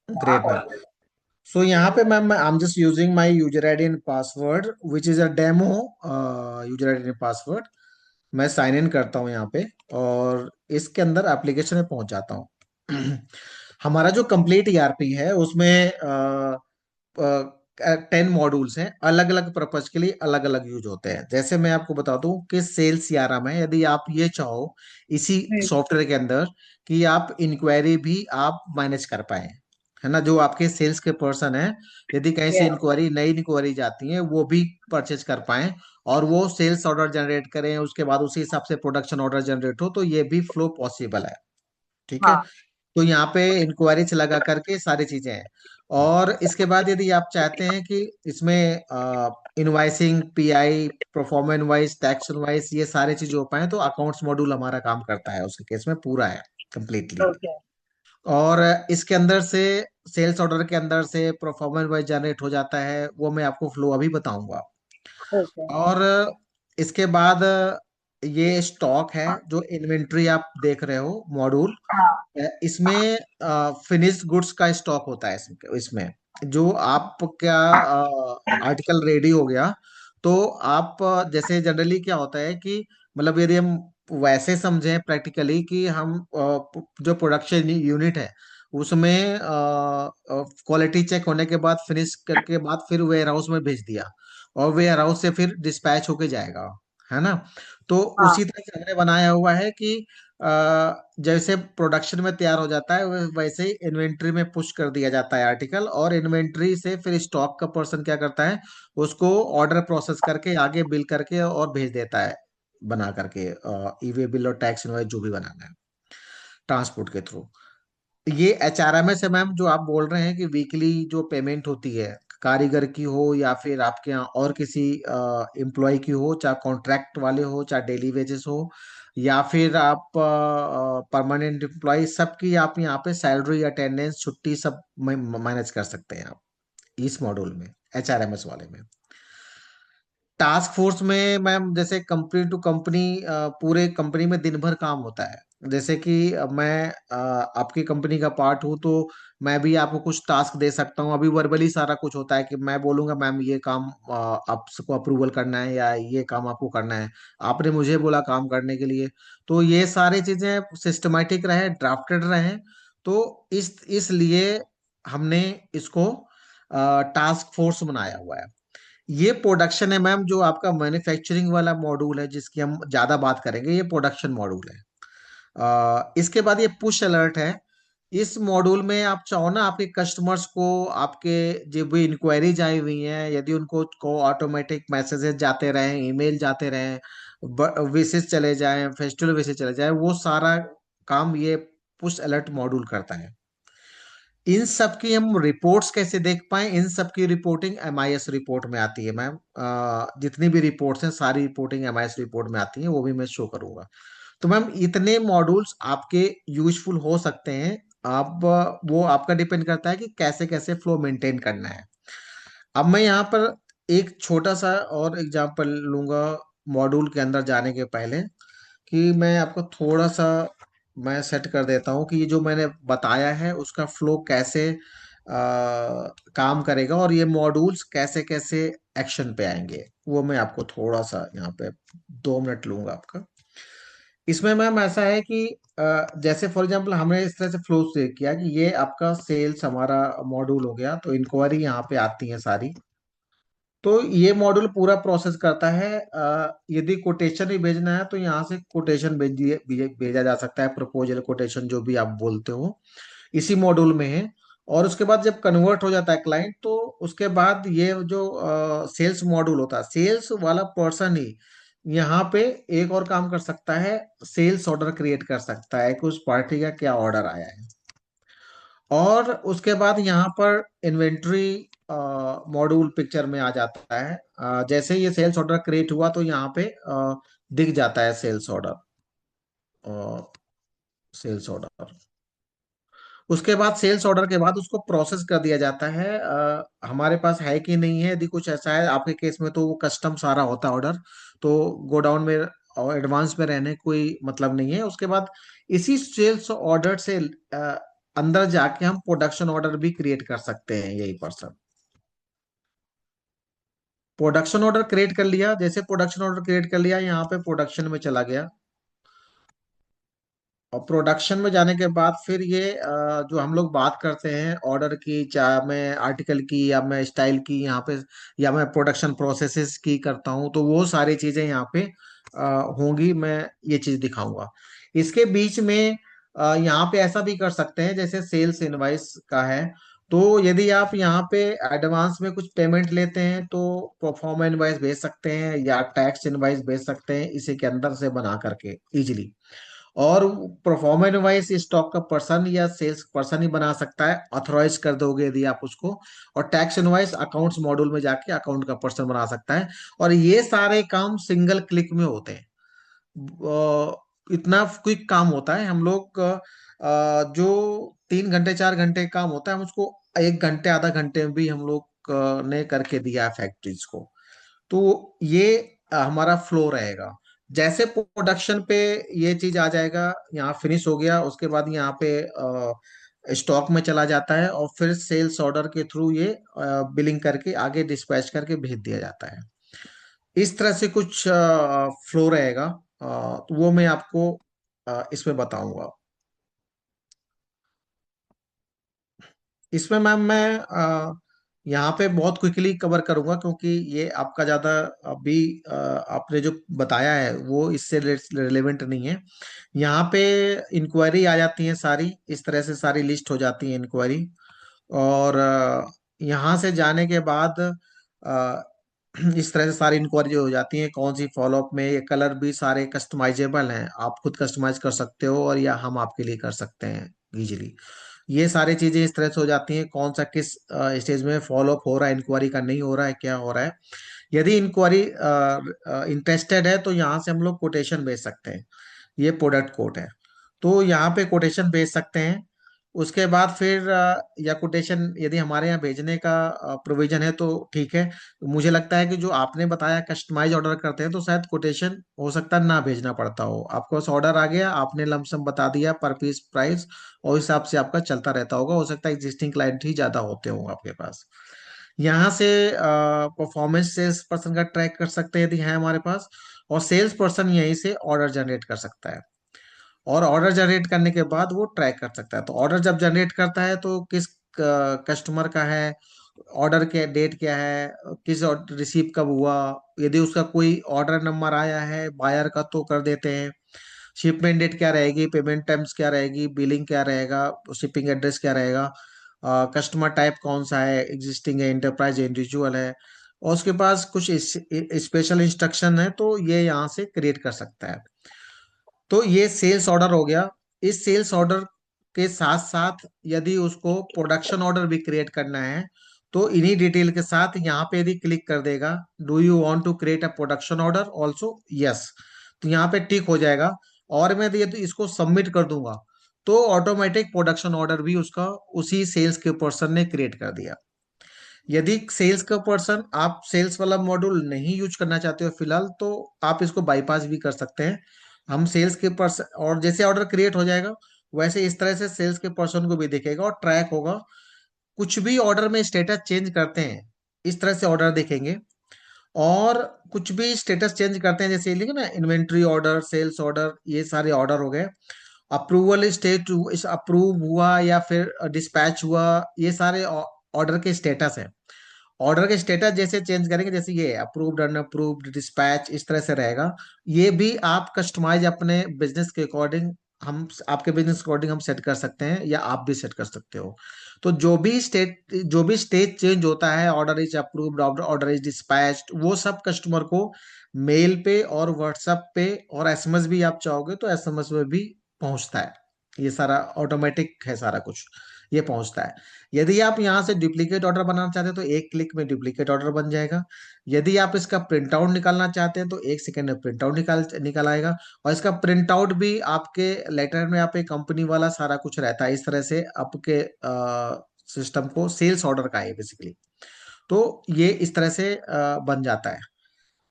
Great ma'am. सो यहाँ पे ma'am I am just using my user ID and password which is a demo user ID and password. मैं sign in करता हूँ यहाँ पे और इसके अंदर एप्लीकेशन में पहुंच जाता हूँ। हमारा जो कंप्लीट ईआरपी है उसमें 10 मॉड्यूल्स हैं, अलग अलग पर्पज के लिए अलग अलग यूज होते हैं। जैसे मैं आपको बता दूं कि सेल्स सीआरएम है, यदि आप ये चाहो इसी हम्म। सॉफ्टवेयर के अंदर कि आप इंक्वायरी भी आप मैनेज कर पाए, है ना, जो आपके सेल्स के पर्सन है, यदि कहीं से यस। इंक्वायरी नई इंक्वायरी जाती है वो भी परचेज कर पाए और वो सेल्स ऑर्डर जनरेट करें, उसके बाद उसी हिसाब से प्रोडक्शन ऑर्डर जनरेट हो, तो ये भी फ्लो पॉसिबल है। ठीक है। हाँ। तो यहाँ पे इंक्वायरीज लगा करके सारी चीजें हैं। और इसके बाद यदि आप चाहते हैं कि इसमें invoicing, pi, performance invoice, tax invoice, ये सारी चीजें हो पाए तो अकाउंट्स मॉड्यूल हमारा काम करता है, उसके केस में पूरा है कंप्लीटली। ओके। और इसके अंदर से सेल्स ऑर्डर के अंदर से परफॉर्मेंस वाइज जनरेट हो जाता है, वो मैं आपको फ्लो अभी बताऊंगा। ओके। और इसके बाद ये स्टॉक है, जो इन्वेंट्री आप देख रहे हो मॉड्यूल, हाँ। इसमें फिनिश्ड गुड्स का स्टॉक होता है। इसमें इसमें जो आपका आर्टिकल रेडी हो गया, तो आप जैसे जनरली क्या होता है कि मतलब यदि हम वैसे समझें प्रैक्टिकली कि हम जो प्रोडक्शन यूनिट है उसमें क्वालिटी चेक होने के बाद, फिनिश करके बाद फिर वेयर हाउस में भेज दिया और वेयर हाउस से फिर डिस्पैच होके जाएगा, है ना। तो हाँ। उसी तरह से हमने बनाया हुआ है कि जैसे प्रोडक्शन में तैयार हो जाता है वैसे ही इन्वेंट्री में पुश कर दिया जाता है आर्टिकल, और इन्वेंट्री से फिर स्टॉक का पर्सन क्या करता है, उसको ऑर्डर प्रोसेस करके आगे बिल करके और भेज देता है, बना करके ई वे बिल और टैक्स इनवॉइस जो भी बनाना है ट्रांसपोर्ट के थ्रू। ये एचआरएमएस है मैम, जो आप बोल रहे हैं कि वीकली जो पेमेंट होती है, कारीगर की हो या फिर आपके यहाँ और किसी एम्प्लॉय की हो, चाहे कॉन्ट्रैक्ट वाले हो, चाहे डेली वेजेस हो, या फिर आप परमानेंट एम्प्लॉय, सबकी आप यहाँ पे सैलरी, अटेंडेंस, छुट्टी सब मैनेज कर सकते हैं आप इस मॉड्यूल में, एचआरएमएस वाले में। टास्क फोर्स में मैम जैसे कंपनी टू कंपनी, पूरे कंपनी में दिन भर काम होता है। जैसे कि मैं आपकी कंपनी का पार्ट हूँ, तो मैं भी आपको कुछ टास्क दे सकता हूँ। अभी वर्बली सारा कुछ होता है कि मैं बोलूंगा मैम ये काम आपको अप्रूवल करना है या ये काम आपको करना है, आपने मुझे बोला काम करने के लिए, तो ये सारी चीजें सिस्टमेटिक रहे, ड्राफ्टेड रहे। तो इसलिए हमने इसको टास्क फोर्स बनाया हुआ है। ये प्रोडक्शन है मैम, जो आपका मैन्युफैक्चरिंग वाला मॉड्यूल है जिसकी हम ज्यादा बात करेंगे, ये प्रोडक्शन मॉड्यूल है। इसके बाद ये पुश अलर्ट है। इस मॉड्यूल में आप चाहो ना, आपके कस्टमर्स को, आपके जो भी इंक्वायरीज आई हुई हैं, यदि उनको को ऑटोमेटिक मैसेजेस जाते रहें, ईमेल जाते रहें, विशेष चले जाएं, फेस्टिवल विशेष चले जाएं, वो सारा काम ये पुश अलर्ट मॉड्यूल करता है। इन सब की हम रिपोर्ट्स कैसे देख पाए, इन सब की रिपोर्टिंग एमआईएस रिपोर्ट में आती है मैम। जितनी भी रिपोर्ट्स हैं सारी रिपोर्टिंग एमआईएस रिपोर्ट में आती है, वो भी मैं शो करूंगा। तो मैम इतने मॉड्यूल्स आपके यूजफुल हो सकते हैं। आप वो आपका डिपेंड करता है कि कैसे कैसे फ्लो मेंटेन करना है। अब मैं यहाँ पर एक छोटा सा और एग्जांपल लूंगा मॉड्यूल के अंदर जाने के पहले, कि मैं आपको थोड़ा सा मैं सेट कर देता हूँ कि ये जो मैंने बताया है उसका फ्लो कैसे काम करेगा और ये मॉड्यूल्स कैसे कैसे एक्शन पे आएंगे, वो मैं आपको थोड़ा सा यहाँ पे 2 मिनट लूंगा आपका। इसमें मैम ऐसा है कि जैसे फॉर एग्जांपल हमने इस तरह से फ्लो से किया कि ये आपका सेल्स हमारा मॉड्यूल हो गया, तो इंक्वायरी यहाँ पे आती है सारी। तो ये मॉड्यूल पूरा प्रोसेस करता है। यदि कोटेशन भी भेजना है तो यहाँ से कोटेशन भेजा जा सकता है, प्रपोजल कोटेशन जो भी आप बोलते हो, इसी मॉड्यूल में है। और उसके बाद जब कन्वर्ट हो जाता है क्लाइंट, तो उसके बाद ये जो सेल्स मॉड्यूल होता है, सेल्स वाला पर्सन ही यहाँ पे एक और काम कर सकता है, सेल्स ऑर्डर क्रिएट कर सकता है कि उस पार्टी का क्या ऑर्डर आया है। और उसके बाद यहाँ पर इन्वेंट्री मॉड्यूल पिक्चर में आ जाता है। जैसे ये सेल्स ऑर्डर क्रिएट हुआ तो यहाँ पे दिख जाता है सेल्स ऑर्डर, सेल्स ऑर्डर। उसके बाद सेल्स ऑर्डर के बाद उसको प्रोसेस कर दिया जाता है। हमारे पास है कि नहीं है, यदि कुछ ऐसा है आपके केस में तो वो कस्टम सारा होता है ऑर्डर, तो गोडाउन में और एडवांस में रहने कोई मतलब नहीं है। उसके बाद इसी सेल्स ऑर्डर से अंदर जाके हम प्रोडक्शन ऑर्डर भी क्रिएट कर सकते हैं यही पर्सन। प्रोडक्शन ऑर्डर क्रिएट कर लिया, जैसे प्रोडक्शन ऑर्डर क्रिएट कर लिया, यहाँ पे प्रोडक्शन में चला गया। और प्रोडक्शन में जाने के बाद फिर ये जो हम लोग बात करते हैं ऑर्डर की, चाहे मैं आर्टिकल की या मैं स्टाइल की यहाँ पे, या मैं प्रोडक्शन प्रोसेसेस की करता हूँ, तो वो सारी चीजें यहाँ पे होंगी, मैं ये चीज दिखाऊंगा। इसके बीच में यहाँ पे ऐसा भी कर सकते हैं, जैसे सेल्स इनवाइस का है, तो यदि आप यहाँ पे एडवांस में कुछ पेमेंट लेते हैं तो प्रोफॉर्मा इनवाइस भेज सकते हैं या टैक्स इनवाइस भेज सकते हैं इसी के अंदर से बना करके इजिली। और परफॉर्मेंस वाइज स्टॉक का पर्सन या सेल्स पर्सन ही बना सकता है, ऑथोराइज कर दोगे यदि आप उसको। और टैक्स इनवाइस अकाउंट्स मॉड्यूल में जाके अकाउंट का पर्सन बना सकता है। और ये सारे काम सिंगल क्लिक में होते हैं। इतना क्विक काम होता है। हम लोग जो 3 घंटे 4 घंटे काम होता है, हम उसको 1 घंटे आधा घंटे में भी हम लोग ने करके दिया है फैक्ट्रीज को। तो ये हमारा फ्लो रहेगा। जैसे प्रोडक्शन पे ये चीज आ जाएगा, यहाँ फिनिश हो गया, उसके बाद यहाँ पे स्टॉक में चला जाता है और फिर सेल्स ऑर्डर के थ्रू ये बिलिंग करके आगे डिस्पैच करके भेज दिया जाता है। इस तरह से कुछ फ्लो रहेगा। तो वो मैं आपको इसमें बताऊंगा। इसमें मैम मैं यहाँ पे बहुत क्विकली कवर करूंगा, क्योंकि ये आपका ज्यादा अभी आपने जो बताया है वो इससे रिलेवेंट नहीं है। यहाँ पे इंक्वायरी आ जाती है सारी, इस तरह से सारी लिस्ट हो जाती है इंक्वायरी। और यहाँ से जाने के बाद अ, इस तरह से सारी इंक्वायरी हो जाती है, कौन सी फॉलोअप में, ये कलर भी सारे कस्टमाइजेबल हैं, आप खुद कस्टमाइज कर सकते हो और या हम आपके लिए कर सकते हैं इजीली। ये सारी चीजें इस तरह से हो जाती हैं, कौन सा किस स्टेज में फॉलो अप हो रहा है, इंक्वायरी का नहीं हो रहा है, क्या हो रहा है। यदि इंक्वायरी इंटरेस्टेड है तो यहाँ से हम लोग कोटेशन भेज सकते हैं। ये प्रोडक्ट कोड है, तो यहाँ पे कोटेशन भेज सकते हैं। उसके बाद फिर या कोटेशन यदि हमारे यहाँ भेजने का प्रोविजन है तो ठीक है। मुझे लगता है कि जो आपने बताया कस्टमाइज ऑर्डर करते हैं, तो शायद कोटेशन हो सकता है ना भेजना पड़ता हो, आपको बस ऑर्डर आ गया, आपने लमसम बता दिया पर पीस प्राइस, और इस हिसाब से आपका चलता रहता होगा। हो सकता है एग्जिस्टिंग क्लाइंट ही ज्यादा होते होंगे आपके पास। यहाँ से परफॉर्मेंस सेल्स पर्सन का ट्रैक कर सकते हैं यदि है हमारे पास। और सेल्स पर्सन यहीं से ऑर्डर जनरेट कर सकता है। और ऑर्डर जनरेट करने के बाद वो ट्रैक कर सकता है। तो ऑर्डर जब जनरेट करता है तो किस कस्टमर का है, ऑर्डर के डेट क्या है, किस रिसीव कब हुआ, यदि उसका कोई ऑर्डर नंबर आया है बायर का तो कर देते हैं। शिपमेंट डेट क्या रहेगी, पेमेंट टर्म्स क्या रहेगी, बिलिंग क्या रहेगा, शिपिंग एड्रेस क्या रहेगा, कस्टमर टाइप कौन सा है, एग्जिस्टिंग है, इंटरप्राइज, इंडिविजुअल है, और उसके पास कुछ स्पेशल इंस्ट्रक्शन है तो ये यहाँ से क्रिएट कर सकता है। तो ये सेल्स ऑर्डर हो गया। इस सेल्स ऑर्डर के साथ साथ यदि उसको प्रोडक्शन ऑर्डर भी क्रिएट करना है, तो इन्हीं डिटेल के साथ यहाँ पे यदि क्लिक कर देगा, do you want to create a production order also, yes, तो यहाँ पे टिक हो जाएगा। और मैं ये तो इसको सबमिट कर दूंगा, तो ऑटोमेटिक प्रोडक्शन ऑर्डर भी उसका उसी सेल्स के पर्सन ने क्रिएट कर दिया। यदि सेल्स का पर्सन, आप सेल्स वाला मॉड्यूल नहीं यूज करना चाहते हो फिलहाल, तो आप इसको बाईपास भी कर सकते हैं। हम सेल्स के पर्सन, और जैसे ऑर्डर क्रिएट हो जाएगा वैसे इस तरह से सेल्स के पर्सन को भी दिखेगा और ट्रैक होगा। कुछ भी ऑर्डर में स्टेटस चेंज करते हैं, इस तरह से ऑर्डर देखेंगे। और कुछ भी स्टेटस चेंज करते हैं, जैसे लिखे ना इन्वेंट्री ऑर्डर, सेल्स ऑर्डर, ये सारे ऑर्डर हो गए। अप्रूवल स्टेट अप्रूव हुआ या फिर डिस्पैच हुआ, ये सारे ऑर्डर के स्टेटस है। ऑर्डर के स्टेटस जैसे चेंज करेंगे, जैसे ये अप्रूव्ड अनअप्रूव्ड डिस्पैच, इस तरह से रहेगा। ये भी आप कस्टमाइज अपने बिजनेस के अकॉर्डिंग, हम आपके बिजनेस अकॉर्डिंग हम सेट कर सकते हैं या आप भी सेट कर सकते हो। तो जो भी स्टेज चेंज होता है, order is approved, order is dispatched, वो सब कस्टमर को मेल पे और व्हाट्सएप पे और एसएमएस भी आप चाहोगे तो एसएमएस में भी पहुंचता है। ये सारा ऑटोमेटिक है, सारा कुछ ये पहुंचता है। यदि आप यहाँ से डुप्लीकेट ऑर्डर बनाना चाहते हैं तो 1 क्लिक में डुप्लीकेट ऑर्डर बन जाएगा। यदि आप इसका प्रिंट आउट निकालना चाहते हैं तो 1 सेकंड में प्रिंट आउट निकाल आएगा। और इसका प्रिंट आउट भी आपके लेटर में आप एक कंपनी वाला सारा कुछ रहता है, इस तरह से आपके सिस्टम को सेल्स ऑर्डर का है बेसिकली। तो ये इस तरह से बन जाता है।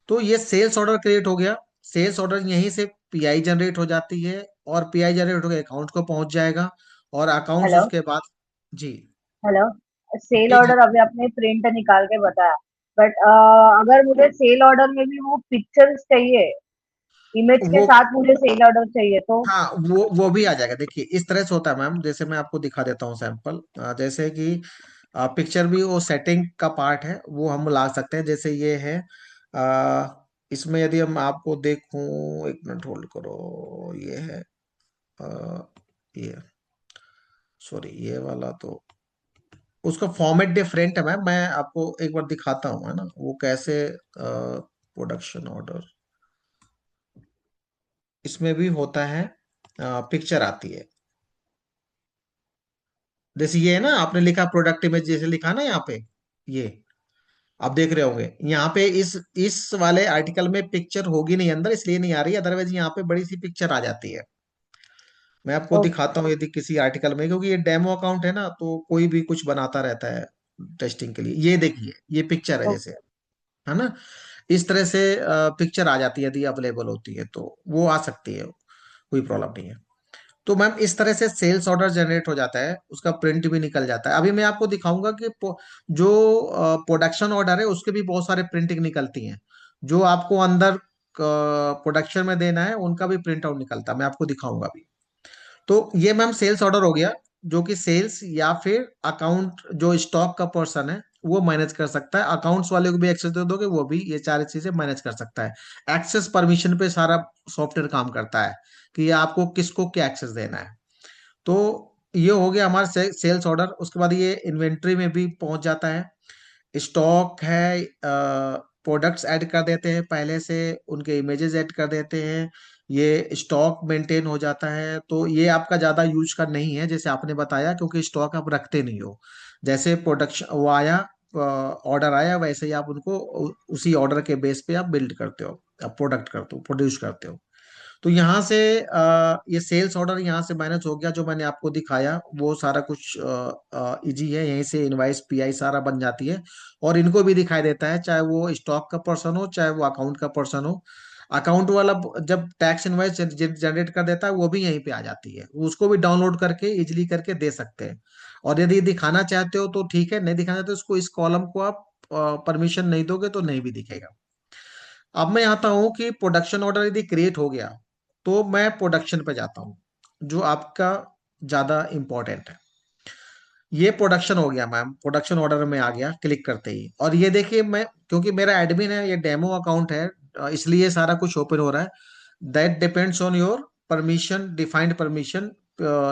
तो ये सेल्स ऑर्डर क्रिएट हो गया। सेल्स ऑर्डर यहीं से पीआई जनरेट हो जाती है, और पीआई जनरेट होकर अकाउंट को पहुंच जाएगा। और अकाउंट्स हेलो। उसके बाद। जी हेलो। सेल जी जी। ऑर्डर अभी आपने प्रिंट निकाल के बताया, बट अगर मुझे सेल ऑर्डर में भी वो पिक्चर्स चाहिए, इमेज के वो साथ मुझे सेल ऑर्डर चाहिए तो? हाँ, वो भी आ जाएगा। देखिए इस तरह से होता है मैम, जैसे मैं आपको दिखा देता हूँ सैंपल। जैसे कि पिक्चर भी वो सेटिंग का पार्ट है, वो हम ला सकते हैं। जैसे ये है, इसमें यदि हम आपको देखूं, एक मिनट होल्ड करो। ये है, ये सॉरी, ये वाला तो उसका फॉर्मेट डिफरेंट है मैम। मैं आपको एक बार दिखाता हूँ, है ना, वो कैसे प्रोडक्शन ऑर्डर इसमें भी होता है। पिक्चर आती है, जैसे ये है ना, आपने लिखा प्रोडक्ट इमेज जैसे लिखा ना यहाँ पे, ये आप देख रहे होंगे यहाँ पे। इस वाले आर्टिकल में पिक्चर होगी नहीं अंदर, इसलिए नहीं आ रही, अदरवाइज यहाँ पे बड़ी सी पिक्चर आ जाती है। मैं आपको ओके। दिखाता हूँ यदि किसी आर्टिकल में, क्योंकि ये डेमो अकाउंट है ना, तो कोई भी कुछ बनाता रहता है टेस्टिंग के लिए। ये देखिए, ये पिक्चर है जैसे, ओके। है ना, इस तरह से पिक्चर आ जाती है। यदि अवेलेबल होती है तो वो आ सकती है, कोई प्रॉब्लम नहीं है। तो मैम इस तरह से सेल्स ऑर्डर जनरेट हो जाता है, उसका प्रिंट भी निकल जाता है। अभी मैं आपको दिखाऊंगा कि जो प्रोडक्शन ऑर्डर है उसके भी बहुत सारे प्रिंटिंग निकलती हैं। जो आपको अंदर प्रोडक्शन में देना है उनका भी प्रिंट आउट निकलता है, मैं आपको दिखाऊंगा अभी। तो ये मैम सेल्स ऑर्डर हो गया, जो कि सेल्स या फिर अकाउंट जो स्टॉक का पर्सन है वो मैनेज कर सकता है। अकाउंट्स वाले को भी एक्सेस दे दोगे, वो भी ये सारी चीजें मैनेज कर सकता है। एक्सेस परमिशन पे सारा सॉफ्टवेयर काम करता है, कि ये आपको किसको क्या एक्सेस देना है। तो ये हो गया हमारा सेल्स ऑर्डर। उसके बाद ये इन्वेंट्री में भी पहुंच जाता है। स्टॉक है, प्रोडक्ट्स ऐड कर देते हैं पहले से, उनके इमेजेस ऐड कर देते हैं, ये स्टॉक मेंटेन हो जाता है। तो ये आपका ज़्यादा यूज का नहीं है, जैसे आपने बताया, क्योंकि स्टॉक आप रखते नहीं हो। जैसे प्रोडक्शन वो आया, ऑर्डर आया, वैसे ही आप उनको उसी ऑर्डर के बेस पे आप बिल्ड करते हो, आप प्रोडक्ट करते हो, प्रोड्यूस करते हो। तो यहाँ से ये सेल्स ऑर्डर यहाँ से मैनेज हो गया, जो मैंने आपको दिखाया वो सारा कुछ इजी है। यहीं से इनवाइस पीआई सारा बन जाती है, और इनको भी दिखाई देता है, चाहे वो स्टॉक का पर्सन हो चाहे वो अकाउंट का पर्सन हो। अकाउंट वाला जब टैक्स इनवाइस जनरेट कर देता है, वो भी यहीं पे आ जाती है, उसको भी डाउनलोड करके इजिली करके दे सकते हैं। और यदि दिखाना चाहते हो तो ठीक है, नहीं दिखाना चाहते तो इसको, इस कॉलम को आप परमिशन नहीं दोगे तो नहीं भी दिखेगा। अब मैं आता हूं कि प्रोडक्शन ऑर्डर यदि क्रिएट हो गया, तो मैं प्रोडक्शन पे जाता हूँ, जो आपका ज्यादा इंपॉर्टेंट है। ये प्रोडक्शन हो गया मैम, प्रोडक्शन ऑर्डर में आ गया क्लिक करते ही। और ये देखिए, मैं क्योंकि मेरा एडमिन है, ये डेमो अकाउंट है, इसलिए सारा कुछ ओपन हो रहा है। That depends on your permission, defined permission,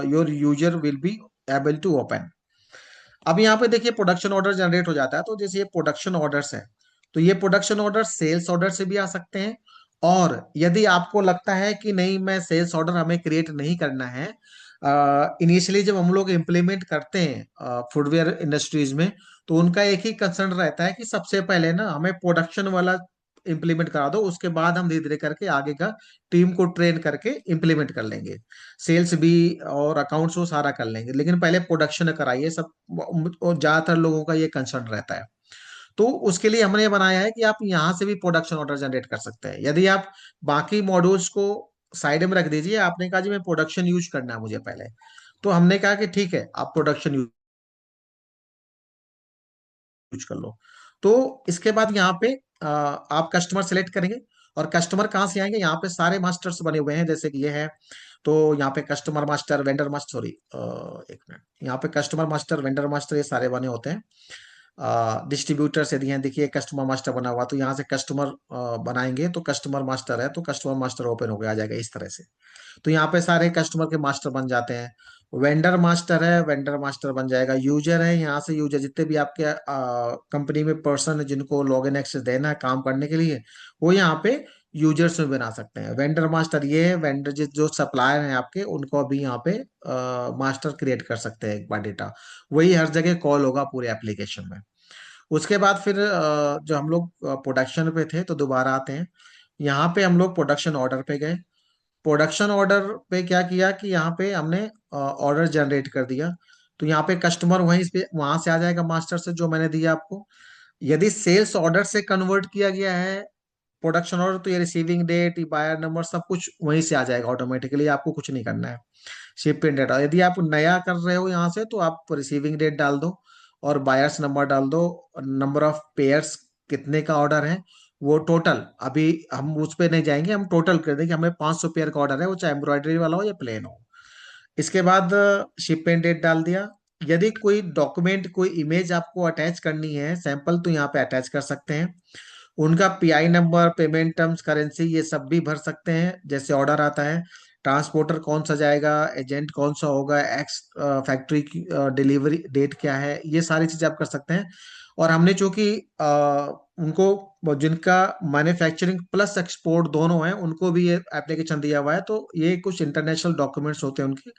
your user will be able to open. अब यहाँ पे देखिए प्रोडक्शन ऑर्डर जनरेट हो जाता है। तो जैसे ये प्रोडक्शन ऑर्डर्स है, तो ये प्रोडक्शन ऑर्डर सेल्स ऑर्डर से भी आ सकते हैं। और यदि आपको लगता है कि नहीं, मैं सेल्स ऑर्डर हमें क्रिएट नहीं करना है, इनिशियली जब हम लोग इम्प्लीमेंट करते हैं फुटवेयर इंडस्ट्रीज में, तो उनका एक ही कंसर्न रहता है कि सबसे पहले ना हमें प्रोडक्शन वाला इम्प्लीमेंट करा दो, उसके बाद हम धीरे धीरे करके आगे का टीम को ट्रेन करके इम्प्लीमेंट कर लेंगे। सेल्स भी और अकाउंट्स वो सारा कर लेंगे, लेकिन पहले प्रोडक्शन कराइए सब। और ज्यादातर लोगों का ये कंसर्न रहता है। तो उसके लिए हमने ये बनाया है कि आप यहाँ से भी प्रोडक्शन ऑर्डर जनरेट कर सकते हैं। यदि आप बाकी मॉड्यूल्स को साइड में रख दीजिए, आपने कहा जी मैं प्रोडक्शन यूज करना है मुझे पहले, तो हमने कहा कि ठीक है, आप प्रोडक्शन यूज कर लो। तो इसके बाद यहाँ पे आप कस्टमर सेलेक्ट करेंगे। और कस्टमर कहाँ से आएंगे, यहाँ पे सारे मास्टर्स बने हुए हैं, जैसे कि ये है। तो यहाँ पे customer master, vendor master, sorry, एक मिनट, यहाँ पे कस्टमर मास्टर, वेंडर मास्टर, ये सारे बने होते हैं। डिस्ट्रीब्यूटर्स यदि हैं, देखिए कस्टमर मास्टर बना हुआ, तो यहाँ से कस्टमर बनाएंगे, तो कस्टमर मास्टर है तो कस्टमर मास्टर ओपन होकर आ जाएगा इस तरह से। तो यहाँ पे सारे कस्टमर के मास्टर बन जाते हैं। वेंडर मास्टर है, वेंडर मास्टर बन जाएगा। यूजर है, यहाँ से यूजर जितने भी आपके कंपनी में पर्सन है जिनको लॉग इन एक्सेस देना है काम करने के लिए, वो यहाँ पे यूजर्स में बना सकते हैं। वेंडर मास्टर ये है, वेंडर जो सप्लायर हैं आपके, उनको अभी यहाँ पे मास्टर क्रिएट कर सकते हैं एक बार डेटा। वही हर जगह कॉल होगा पूरे एप्लीकेशन में। उसके बाद फिर जो हम लोग प्रोडक्शन पे थे, तो दोबारा आते हैं। यहाँ पे हम लोग प्रोडक्शन ऑर्डर पे गए। प्रोडक्शन ऑर्डर पे क्या किया कि यहाँ पे हमने ऑर्डर जनरेट कर दिया। तो यहाँ पे कस्टमर वहीं पे वहां से आ जाएगा मास्टर से, जो मैंने दिया आपको। यदि सेल्स ऑर्डर से कन्वर्ट किया गया है प्रोडक्शन ऑर्डर तो ये रिसीविंग डेट, बायर नंबर सब कुछ वहीं से आ जाएगा ऑटोमेटिकली, आपको कुछ नहीं करना है। शिपिंग डेट, यदि आप नया कर रहे हो यहाँ से तो आप रिसीविंग डेट डाल दो और बायर्स नंबर डाल दो, नंबर ऑफ पेयर्स कितने का ऑर्डर है वो टोटल, अभी हम उस पर नहीं जाएंगे, हम टोटल कर देंगे हमें 500 पेयर का ऑर्डर है, वो चाहे एम्ब्रॉयडरी वाला हो या प्लेन हो। इसके बाद शिपमेंट डेट डाल दिया। यदि कोई डॉक्यूमेंट, कोई इमेज आपको अटैच करनी है सैंपल, तो यहाँ पे अटैच कर सकते हैं। उनका pi number, payment terms, currency, ये सब भी भर सकते हैं जैसे ऑर्डर आता है। ट्रांसपोर्टर कौन सा जाएगा, एजेंट कौन सा होगा, एक्स फैक्ट्री की डिलीवरी डेट क्या है, ये सारी चीजें आप कर सकते हैं। और हमने चूंकि उनको जिनका मैन्युफैक्चरिंग प्लस एक्सपोर्ट दोनों है उनको भी ये एप्लीकेशन दिया हुआ है, तो ये कुछ इंटरनेशनल डॉक्यूमेंट्स होते हैं उनके,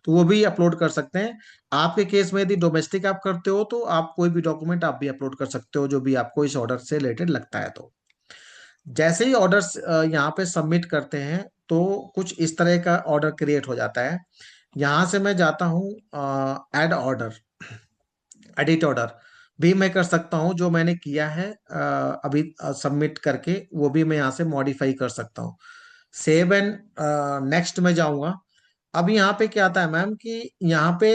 तो वो भी अपलोड कर सकते हैं। आपके केस में यदि डोमेस्टिक आप करते हो तो आप कोई भी डॉक्यूमेंट आप भी अपलोड कर सकते हो जो भी आपको इस ऑर्डर से रिलेटेड लगता है। तो जैसे ही ऑर्डर यहाँ पे सबमिट करते हैं तो कुछ इस तरह का ऑर्डर क्रिएट हो जाता है। यहाँ से मैं जाता हूँ ऐड ऑर्डर, एडिट ऑर्डर भी मैं कर सकता हूँ, जो मैंने किया है अभी सबमिट करके वो भी मैं यहाँ से मॉडिफाई कर सकता हूँ। सेव एंड नेक्स्ट में जाऊंगा। अब यहाँ पे क्या आता है मैम कि यहाँ पे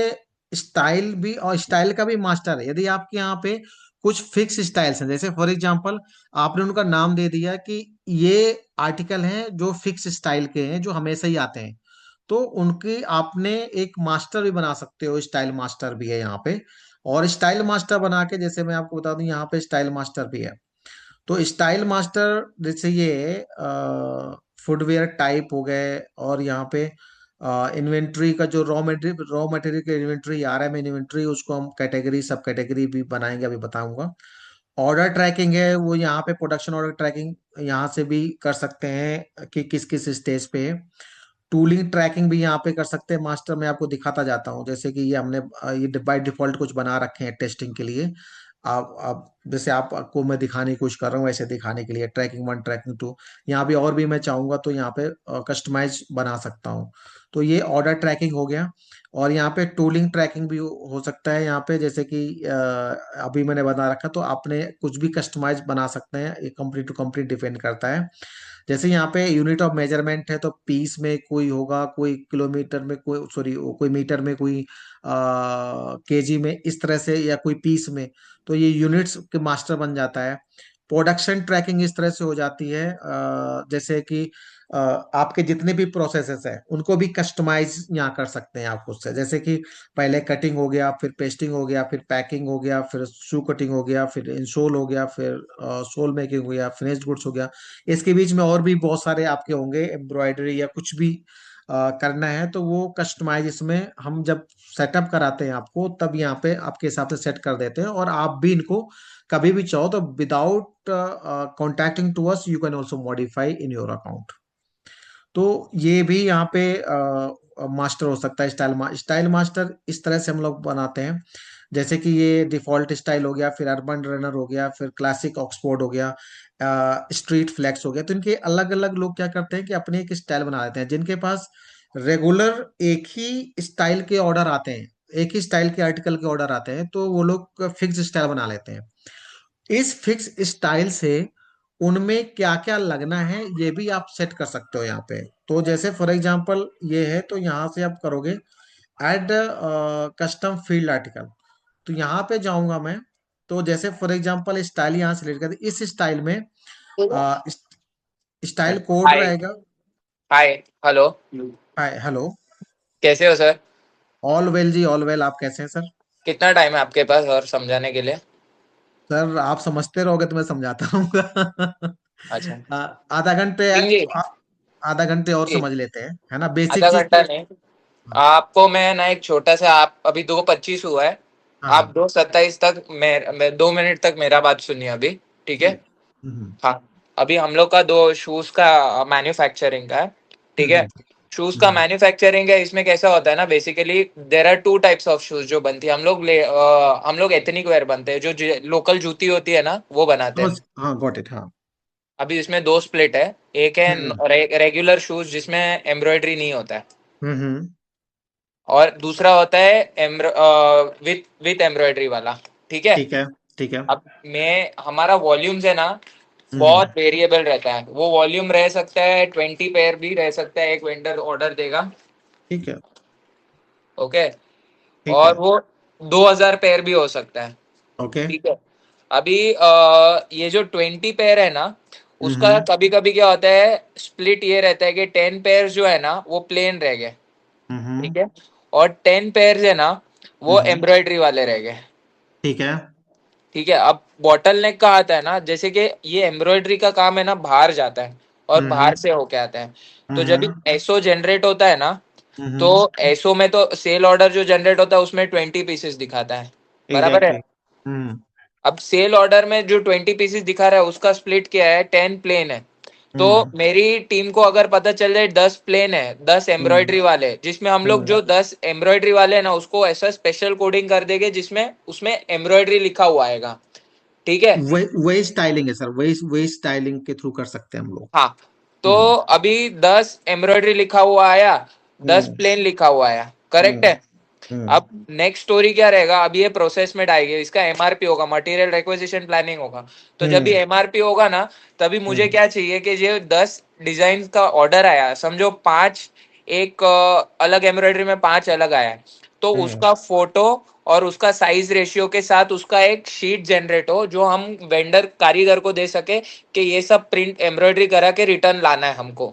स्टाइल भी, और स्टाइल का भी मास्टर है। यदि आपके यहाँ पे कुछ फिक्स स्टाइल्स हैं, जैसे फॉर एग्जांपल आपने उनका नाम दे दिया कि ये आर्टिकल हैं जो फिक्स स्टाइल के हैं जो हमेशा ही आते हैं, तो उनकी आपने एक मास्टर भी बना सकते हो, स्टाइल मास्टर भी है यहाँ पे। और स्टाइल मास्टर बना के, जैसे मैं आपको बता दूं यहाँ पे स्टाइल मास्टर भी है, तो स्टाइल मास्टर जैसे ये फुटवेयर टाइप हो गए, और यहाँ पे इन्वेंट्री का जो रॉ मटेरियल का इन्वेंट्री, आरएम इन्वेंट्री, उसको हम कैटेगरी सब कैटेगरी भी बनाएंगे, अभी बताऊंगा। ऑर्डर ट्रैकिंग है वो, यहाँ पे प्रोडक्शन ऑर्डर ट्रैकिंग यहाँ से भी कर सकते हैं कि किस किस स्टेज पे है। टूलिंग ट्रैकिंग भी यहाँ पे कर सकते हैं मास्टर, मैं आपको दिखाता जाता हूँ। जैसे कि ये हमने ये बाय डिफॉल्ट कुछ बना रखे हैं टेस्टिंग के लिए। आप जैसे आपको मैं दिखाने की कोशिश कर रहा हूँ वैसे दिखाने के लिए, ट्रैकिंग वन, ट्रैकिंग टू, यहाँ पे और भी मैं चाहूंगा तो यहाँ पे कस्टमाइज बना सकता हूँ। तो ये ऑर्डर ट्रैकिंग हो गया। और यहाँ पे टूलिंग ट्रैकिंग भी हो सकता है यहाँ पे, जैसे कि अभी मैंने बना रखा, तो आपने कुछ भी कस्टमाइज बना सकते हैं, ये कंपनी टू कंपनी डिपेंड करता है। जैसे यहाँ पे यूनिट ऑफ मेजरमेंट है, तो पीस में कोई होगा, कोई किलोमीटर में, कोई सॉरी कोई मीटर में, कोई केजी में, इस तरह से, या कोई पीस में, तो ये यूनिट्स के मास्टर बन जाता है। प्रोडक्शन ट्रैकिंग इस तरह से हो जाती है जैसे कि आपके जितने भी प्रोसेसेस हैं उनको भी कस्टमाइज यहाँ कर सकते हैं आप खुद से। जैसे कि पहले कटिंग हो गया, फिर पेस्टिंग हो गया, फिर पैकिंग हो गया, फिर शू कटिंग हो गया, फिर इंसोल हो गया, फिर सोल मेकिंग हो गया, फिनिश्ड गुड्स हो गया। इसके बीच में और भी बहुत सारे आपके होंगे, एम्ब्रॉयडरी या कुछ भी करना है तो वो कस्टमाइज इसमें हम जब सेटअप कराते हैं आपको, तब यहाँ पे आपके हिसाब से सेट कर देते हैं, और आप भी इनको कभी भी चाहो तो without contacting to us you can also modify in your account. तो ये भी यहाँ पे मास्टर हो सकता है, स्टाइल मास्टर इस तरह से हम लोग बनाते हैं। जैसे कि ये डिफॉल्ट स्टाइल हो गया, फिर अर्बन रनर हो गया, फिर क्लासिक ऑक्सफोर्ड हो गया, स्ट्रीट फ्लेक्स हो गया। तो इनके अलग अलग लोग क्या करते हैं कि अपने एक स्टाइल बना लेते हैं। जिनके पास रेगुलर एक ही स्टाइल के ऑर्डर आते हैं, एक ही स्टाइल के आर्टिकल के ऑर्डर आते हैं, तो वो लोग फिक्स स्टाइल बना लेते हैं। इस फिक्स स्टाइल से उनमें क्या क्या लगना है ये भी आप सेट कर सकते हो यहाँ पे। तो जैसे फॉर एग्जांपल ये है, तो यहाँ से आप करोगे ऐड कस्टम फील्ड आर्टिकल, तो यहाँ पे जाऊंगा मैं। तो जैसे फॉर एग्जांपल स्टाइल यहाँ सिलेक्ट कर, इस स्टाइल में स्टाइल कोड हाय। रहेगा। हाय। हेलो। Hi hello. कैसे हो सर? ऑल वेल जी, ऑल वेल। आप कैसे हैं सर? कितना टाइम है आपके पास और समझाने के लिए? सर आप समझते रहोगे तो मैं समझाता रहूंगा। अच्छा। आधा घंटे, जी। आधा घंटे और जी। समझ लेते हैं, है ना, आधा बेसिक चीज घंटा तो। नहीं। आपको मैं ना एक छोटा सा, आप अभी 2:25 हुआ है। हाँ आप हाँ। 2:27 तक मैं 2 मिनट तक मेरा बात सुनिए अभी। ठीक जी। है। हाँ। अभी हम लोग का दो शूज का मैन्युफैक्चरिंग का है। ठीक है। हम्म शूज का हम्म। मैन्युफैक्चरिंग है, इसमें कैसा होता है ना, basically there are two types of shoes जो बनती है। हम लोग एथनिक वेयर बनते हैं, जो लोकल जूती होती है ना वो बनाते हैं। हाँ गॉट इट, हाँ। अभी इसमें दो स्प्लिट है। एक है हम्म रेगुलर शूज जिसमें एम्ब्रॉयडरी नहीं होता है, हम्म। और दूसरा होता है विथ विथ एम्ब्रॉयडरी वाला। ठीक है। ठीक है, ठीक है। अब मैं हमारा वॉल्यूम्स है ना, हम्म। बहुत वेरिएबल रहता है, वो वॉल्यूम रह सकता है 20 पेयर भी रह सकता है, एक वेंडर ऑर्डर देगा। ठीक है। ओके। ठीक और है। वो 2000 पेयर भी हो सकता है। ओके। ठीक है। अभी ये जो 20 पेयर है ना, उसका हम्म। कभी कभी क्या होता है, स्प्लिट ये रहता है कि 10 पेयर जो है ना वो प्लेन रह गए। हम्म। ठीक है। और 10 पेयर है ना वो हम्म। एम्ब्रॉयडरी वाले रह गए। ठीक है। ठीक है। अब बॉटल नेक का आता है ना, जैसे कि ये एम्ब्रॉयडरी का काम है ना, बाहर जाता है और बाहर हम्म। से होके आता है। तो जब हम्म। एसओ जनरेट होता है ना, तो हम्म। एसओ में तो सेल ऑर्डर जो जनरेट होता है उसमें 20 पीसेस दिखाता है। बराबर है। एग्जैक्टली। हम्म। अब सेल ऑर्डर में जो 20 पीसेस दिखा रहा है उसका स्प्लिट क्या है, 10 प्लेन है। तो हम्म। मेरी टीम को अगर पता चल जाए 10 प्लेन है, 10 एम्ब्रॉयडरी हम्म। वाले, जिसमें हम लोग हम्म। जो 10 एम्ब्रॉयडरी वाले है ना उसको ऐसा स्पेशल कोडिंग कर देंगे जिसमें उसमें एम्ब्रॉयडरी लिखा हुआ आएगा। ठीक है। वही स्टाइलिंग है सर, वही वही स्टाइलिंग के थ्रू कर सकते हैं हम लोग। हाँ। तो हम्म। अभी 10 एम्ब्रॉयडरी लिखा हुआ आया, दस हम्म। प्लेन लिखा हुआ आया, करेक्ट हम्म। है। हम्म। अब नेक्स्ट स्टोरी क्या रहेगा, अभी ये प्रोसेस में आएगी, इसका एमआरपी होगा, मटेरियल रिक्वेजिशन प्लानिंग होगा। तो जब ये हम्म। एमआरपी होगा ना, तभी मुझे हम्म। क्या चाहिए कि ये 10 डिजाइन का ऑर्डर आया, समझो 5, एक अलग एम्ब्रॉयडरी में 5 अलग आया है, तो हम्म। उसका फोटो और उसका साइज रेशियो के साथ उसका एक शीट जनरेट हो जो हम वेंडर कारीगर को दे सके कि ये सब प्रिंट एम्ब्रॉयडरी करा के रिटर्न लाना है हमको।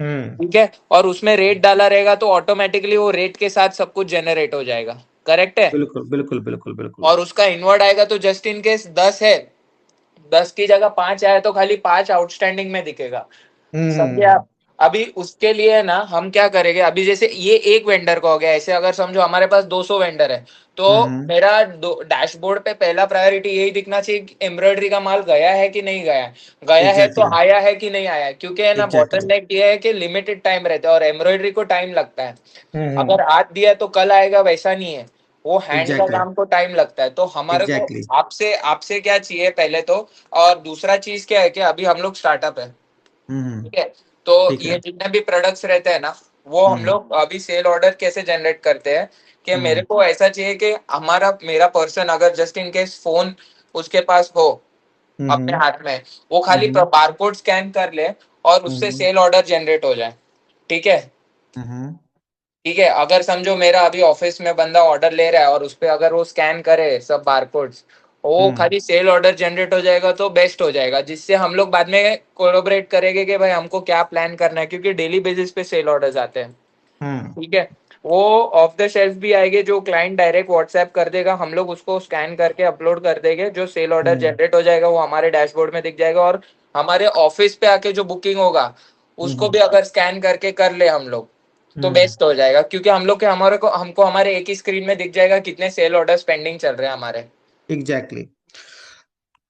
हम्म। ठीक है। और उसमें रेट डाला रहेगा तो ऑटोमेटिकली वो रेट के साथ सब कुछ जनरेट हो जाएगा। करेक्ट है। बिल्कुल बिल्कुल बिल्कुल बिल्कुल। और उसका इनवर्ड आएगा तो जस्ट इन केस 10 है, 10 की जगह 5 आया तो खाली 5 आउटस्टैंडिंग में दिखेगा। समझे हम्म। आप। अभी उसके लिए ना हम क्या करेंगे, अभी जैसे ये एक वेंडर का हो गया, ऐसे अगर समझो हमारे पास 200 वेंडर है, तो हम्म। मेरा डैशबोर्ड पे पहला प्रायोरिटी यही दिखना चाहिए कि एम्ब्रॉयडरी का माल गया है कि नहीं गया है, गया है तो एग्जैक्टली। आया है कि नहीं आया है, क्योंकि है ना एग्जैक्टली। बॉटलनेक ये है कि लिमिटेड टाइम रहता है और एम्ब्रॉयडरी को टाइम लगता है। हम्म। अगर आज दिया तो कल आएगा वैसा नहीं है, वो हैंड का एग्जैक्टली। काम को टाइम लगता है। तो हमारे को एग्जैक्टली। आपसे आपसे क्या चाहिए पहले तो, और दूसरा चीज क्या है कि अभी हम लोग स्टार्टअप है। हम्म। ठीक है। तो ठीक है। ये जितने भी प्रोडक्ट्स रहते हैं ना, वो हम हम्म। लोग अभी सेल ऑर्डर कैसे जनरेट करते हैं कि मेरे हम्म। को ऐसा चाहिए कि हमारा मेरा पर्सन अगर जस्ट इन केस फोन उसके पास हो अपने हम्म। हाथ में, वो खाली हम्म। बारकोड स्कैन कर ले और उससे हम्म। सेल ऑर्डर जनरेट हो जाए। ठीक है। हम्म। ठीक है। अगर समझो मेरा अभी ऑफिस में बंदा ऑर्डर ले रहा है और उस पे अगर वो स्कैन करे सब बारकोड्स, वो हम्म। खाली सेल ऑर्डर जनरेट हो जाएगा तो बेस्ट हो जाएगा, जिससे हम लोग बाद में कोलैबोरेट करेंगे कि भाई हमको क्या प्लान करना है, क्योंकि डेली बेसिस पे सेल ऑर्डर्स आते हैं। हम्म। ठीक है। वो ऑफ द शेल्फ भी आएंगे जो क्लाइंट डायरेक्ट व्हाट्सएप कर देगा, हम लोग उसको स्कैन करके अपलोड कर देंगे, जो सेल ऑर्डर हम्म। जनरेट हो जाएगा वो हमारे डैशबोर्ड में दिख जाएगा। और हमारे ऑफिस पे आके जो बुकिंग होगा उसको हम्म। भी अगर स्कैन करके कर ले हम लोग तो हम्म। बेस्ट हो जाएगा, क्योंकि हम लोग के हमारे को हमको हमारे एक ही स्क्रीन में दिख जाएगा कितने सेल ऑर्डर्स पेंडिंग चल रहे हैं हमारे। एग्जैक्टली।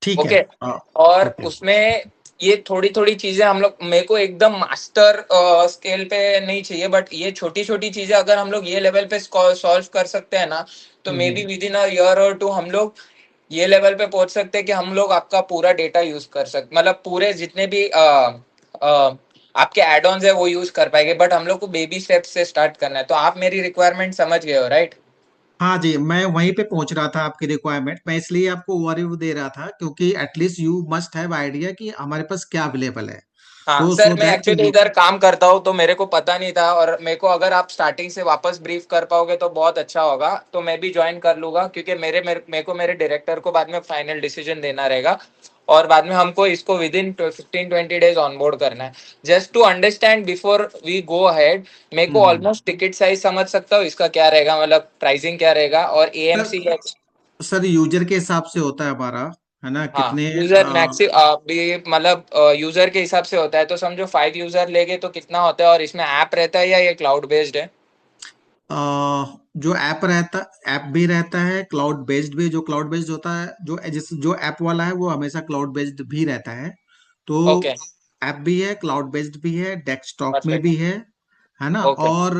ठीक है। ओके। और ओके। उसमें ये थोड़ी थोड़ी चीजें हम लोग, मेरे को एकदम मास्टर स्केल पे नहीं चाहिए, बट ये छोटी छोटी चीजें अगर हम लोग ये लेवल पे सॉल्व कर सकते हैं ना, तो may be hmm. With in a year और टू हम लोग ये लेवल पे पहुंच सकते हैं कि हम लोग आपका पूरा डेटा यूज कर सकते, मतलब पूरे जितने भी आपके एड ऑन्स है वो यूज कर पाएंगे, बट हम लोग को बेबी स्टेप्स से स्टार्ट करना है। तो आप मेरी रिक्वायरमेंट समझ गए हो, राइट। हाँ जी, मैं वहीं पे पहुंच रहा था आपकी रिक्वायरमेंट, मैं इसलिए आपको ओवरव्यू दे रहा था क्योंकि at least you must have idea कि हमारे पास क्या अवेलेबल है। हाँ तो सर, सो मैं दैट एक्चुअली यू। इधर काम करता हूँ तो मेरे को पता नहीं था, और मेरे को अगर आप स्टार्टिंग से वापस ब्रीफ कर पाओगे तो बहुत अच्छा होगा, तो मैं भी ज्वाइन कर लूंगा, क्योंकि मेरे को मेरे डायरेक्टर को बाद में फाइनल डिसीजन देना रहेगा, और बाद में हमको इसको विद इन 15-20 डेज ऑनबोर्ड करना है। Just to understand before we go ahead, मेरे को हम्म। ऑलमोस्ट टिकट साइज समझ सकता हूँ इसका क्या रहेगा, मतलब प्राइसिंग क्या रहेगा, और एएमसी। सर यूजर के हिसाब से होता है हमारा, है ना, हाँ कितने यूजर मैक्सिम भी मतलब यूजर के हिसाब से होता है, तो समझो 5 यूजर लेंगे तो कितना होता है, और इसमें ऐप रहता है या ये क्लाउड बेस्ड है। जो ऐप रहता, ऐप भी रहता है, क्लाउड बेस्ड भी, जो क्लाउड बेस्ड होता है, जो ऐप वाला है वो हमेशा क्लाउड बेस्ड भी रहता है। तो ओके। ऐप भी है, क्लाउड बेस्ड भी है, डेस्कटॉप में भी परफेक्ट। है ना। ओके। और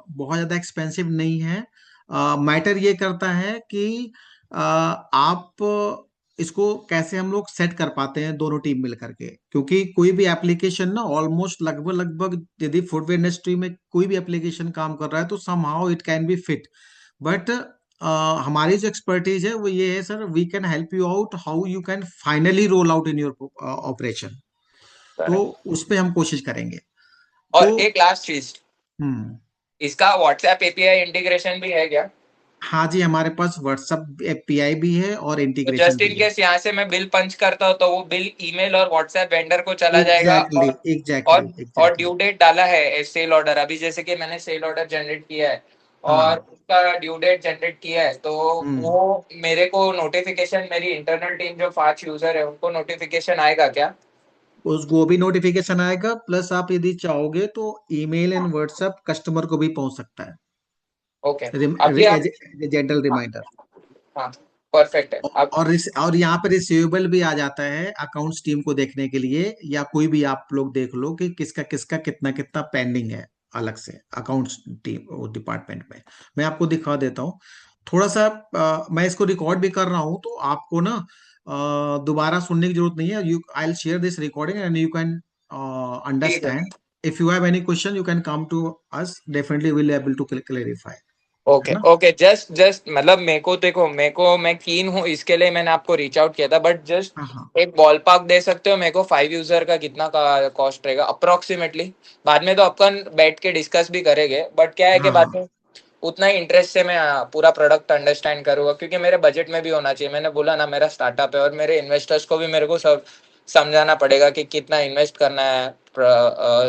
बहुत ज्यादा एक्सपेंसिव नहीं है। मैटर ये करता है कि आप इसको कैसे हम लोग सेट कर पाते हैं दोनों टीम मिल करके, क्योंकि कोई भी एप्लीकेशन ना ऑलमोस्ट लगभग लगभग, यदि फुटवेयर इंडस्ट्री में कोई भी एप्लीकेशन काम कर रहा है तो somehow it can be fit, but हमारी जो एक्सपर्टीज है वो ये है sir, we can help you out how you can finally roll out in your operation. तो करेक्ट। उस पे हम कोशिश करेंगे। और तो एक लास्ट चीज, हम्म इसका व्हाट्सएप एपीआई इंटीग्रेशन भी है क्या? हाँ जी, हमारे पास व्हाट्सएप एपीआई भी है और तो इंटीग्रेशन जस्ट भी इन है। केस यहाँ से मैं बिल पंच करता हूँ तो वो बिल ईमेल और व्हाट्सएप वेंडर को चला जाएगा। एग्जैक्टली और एग्जैक्टली और एग्जैक्टली। ड्यू डेट डाला है सेल ऑर्डर, अभी जैसे कि मैंने सेल ऑर्डर जनरेट किया है और हाँ। उसका ड्यू डेट जनरेट किया है, तो हम्म वो मेरे को नोटिफिकेशन, मेरी इंटरनल टीम जो 5 यूजर है उनको नोटिफिकेशन आएगा क्या? उसको भी नोटिफिकेशन आएगा, प्लस आप यदि चाहोगे तो ईमेल एंड व्हाट्सएप कस्टमर को भी पहुंच सकता है, ओके। अभी आप, एज जनरल हाँ, रिमाइंडर। हाँ, परफेक्ट है अब। और यहाँ पे रिसीवेबल भी आ जाता है अकाउंट्स टीम को देखने के लिए, या कोई भी आप लोग देख लो कि किसका किसका कितना कितना पेंडिंग है, अलग से अकाउंट्स टीम डिपार्टमेंट में। मैं आपको दिखा देता हूँ थोड़ा सा। मैं इसको रिकॉर्ड भी कर रहा हूँ, तो आपको ना दोबारा सुनने की जरूरत नहीं है। You I will share this recording and you can ठीक है। Understand. If you have any question you can come to us, definitely will able to clarify. है ओके ना? ओके, जस्ट जस्ट मतलब मेरे को देखो, मेरे को, मैं कीन हूँ इसके लिए मैंने आपको रीच आउट किया था, बट जस्ट हाँ हाँ एक बॉल पार्क दे सकते हो मेरे को 5 यूजर का कितना का कॉस्ट रहेगा अप्रोक्सीमेटली? बाद में तो अपन बैठ के डिस्कस भी करेंगे, बट क्या है कि हाँ बाद हाँ। में उतना इंटरेस्ट से मैं पूरा प्रोडक्ट अंडरस्टैंड करूंगा, क्योंकि मेरे बजट में भी होना चाहिए। मैंने बोला ना, मेरा स्टार्टअप है और मेरे इन्वेस्टर्स को भी मेरे को सब समझाना पड़ेगा कि कितना इन्वेस्ट करना है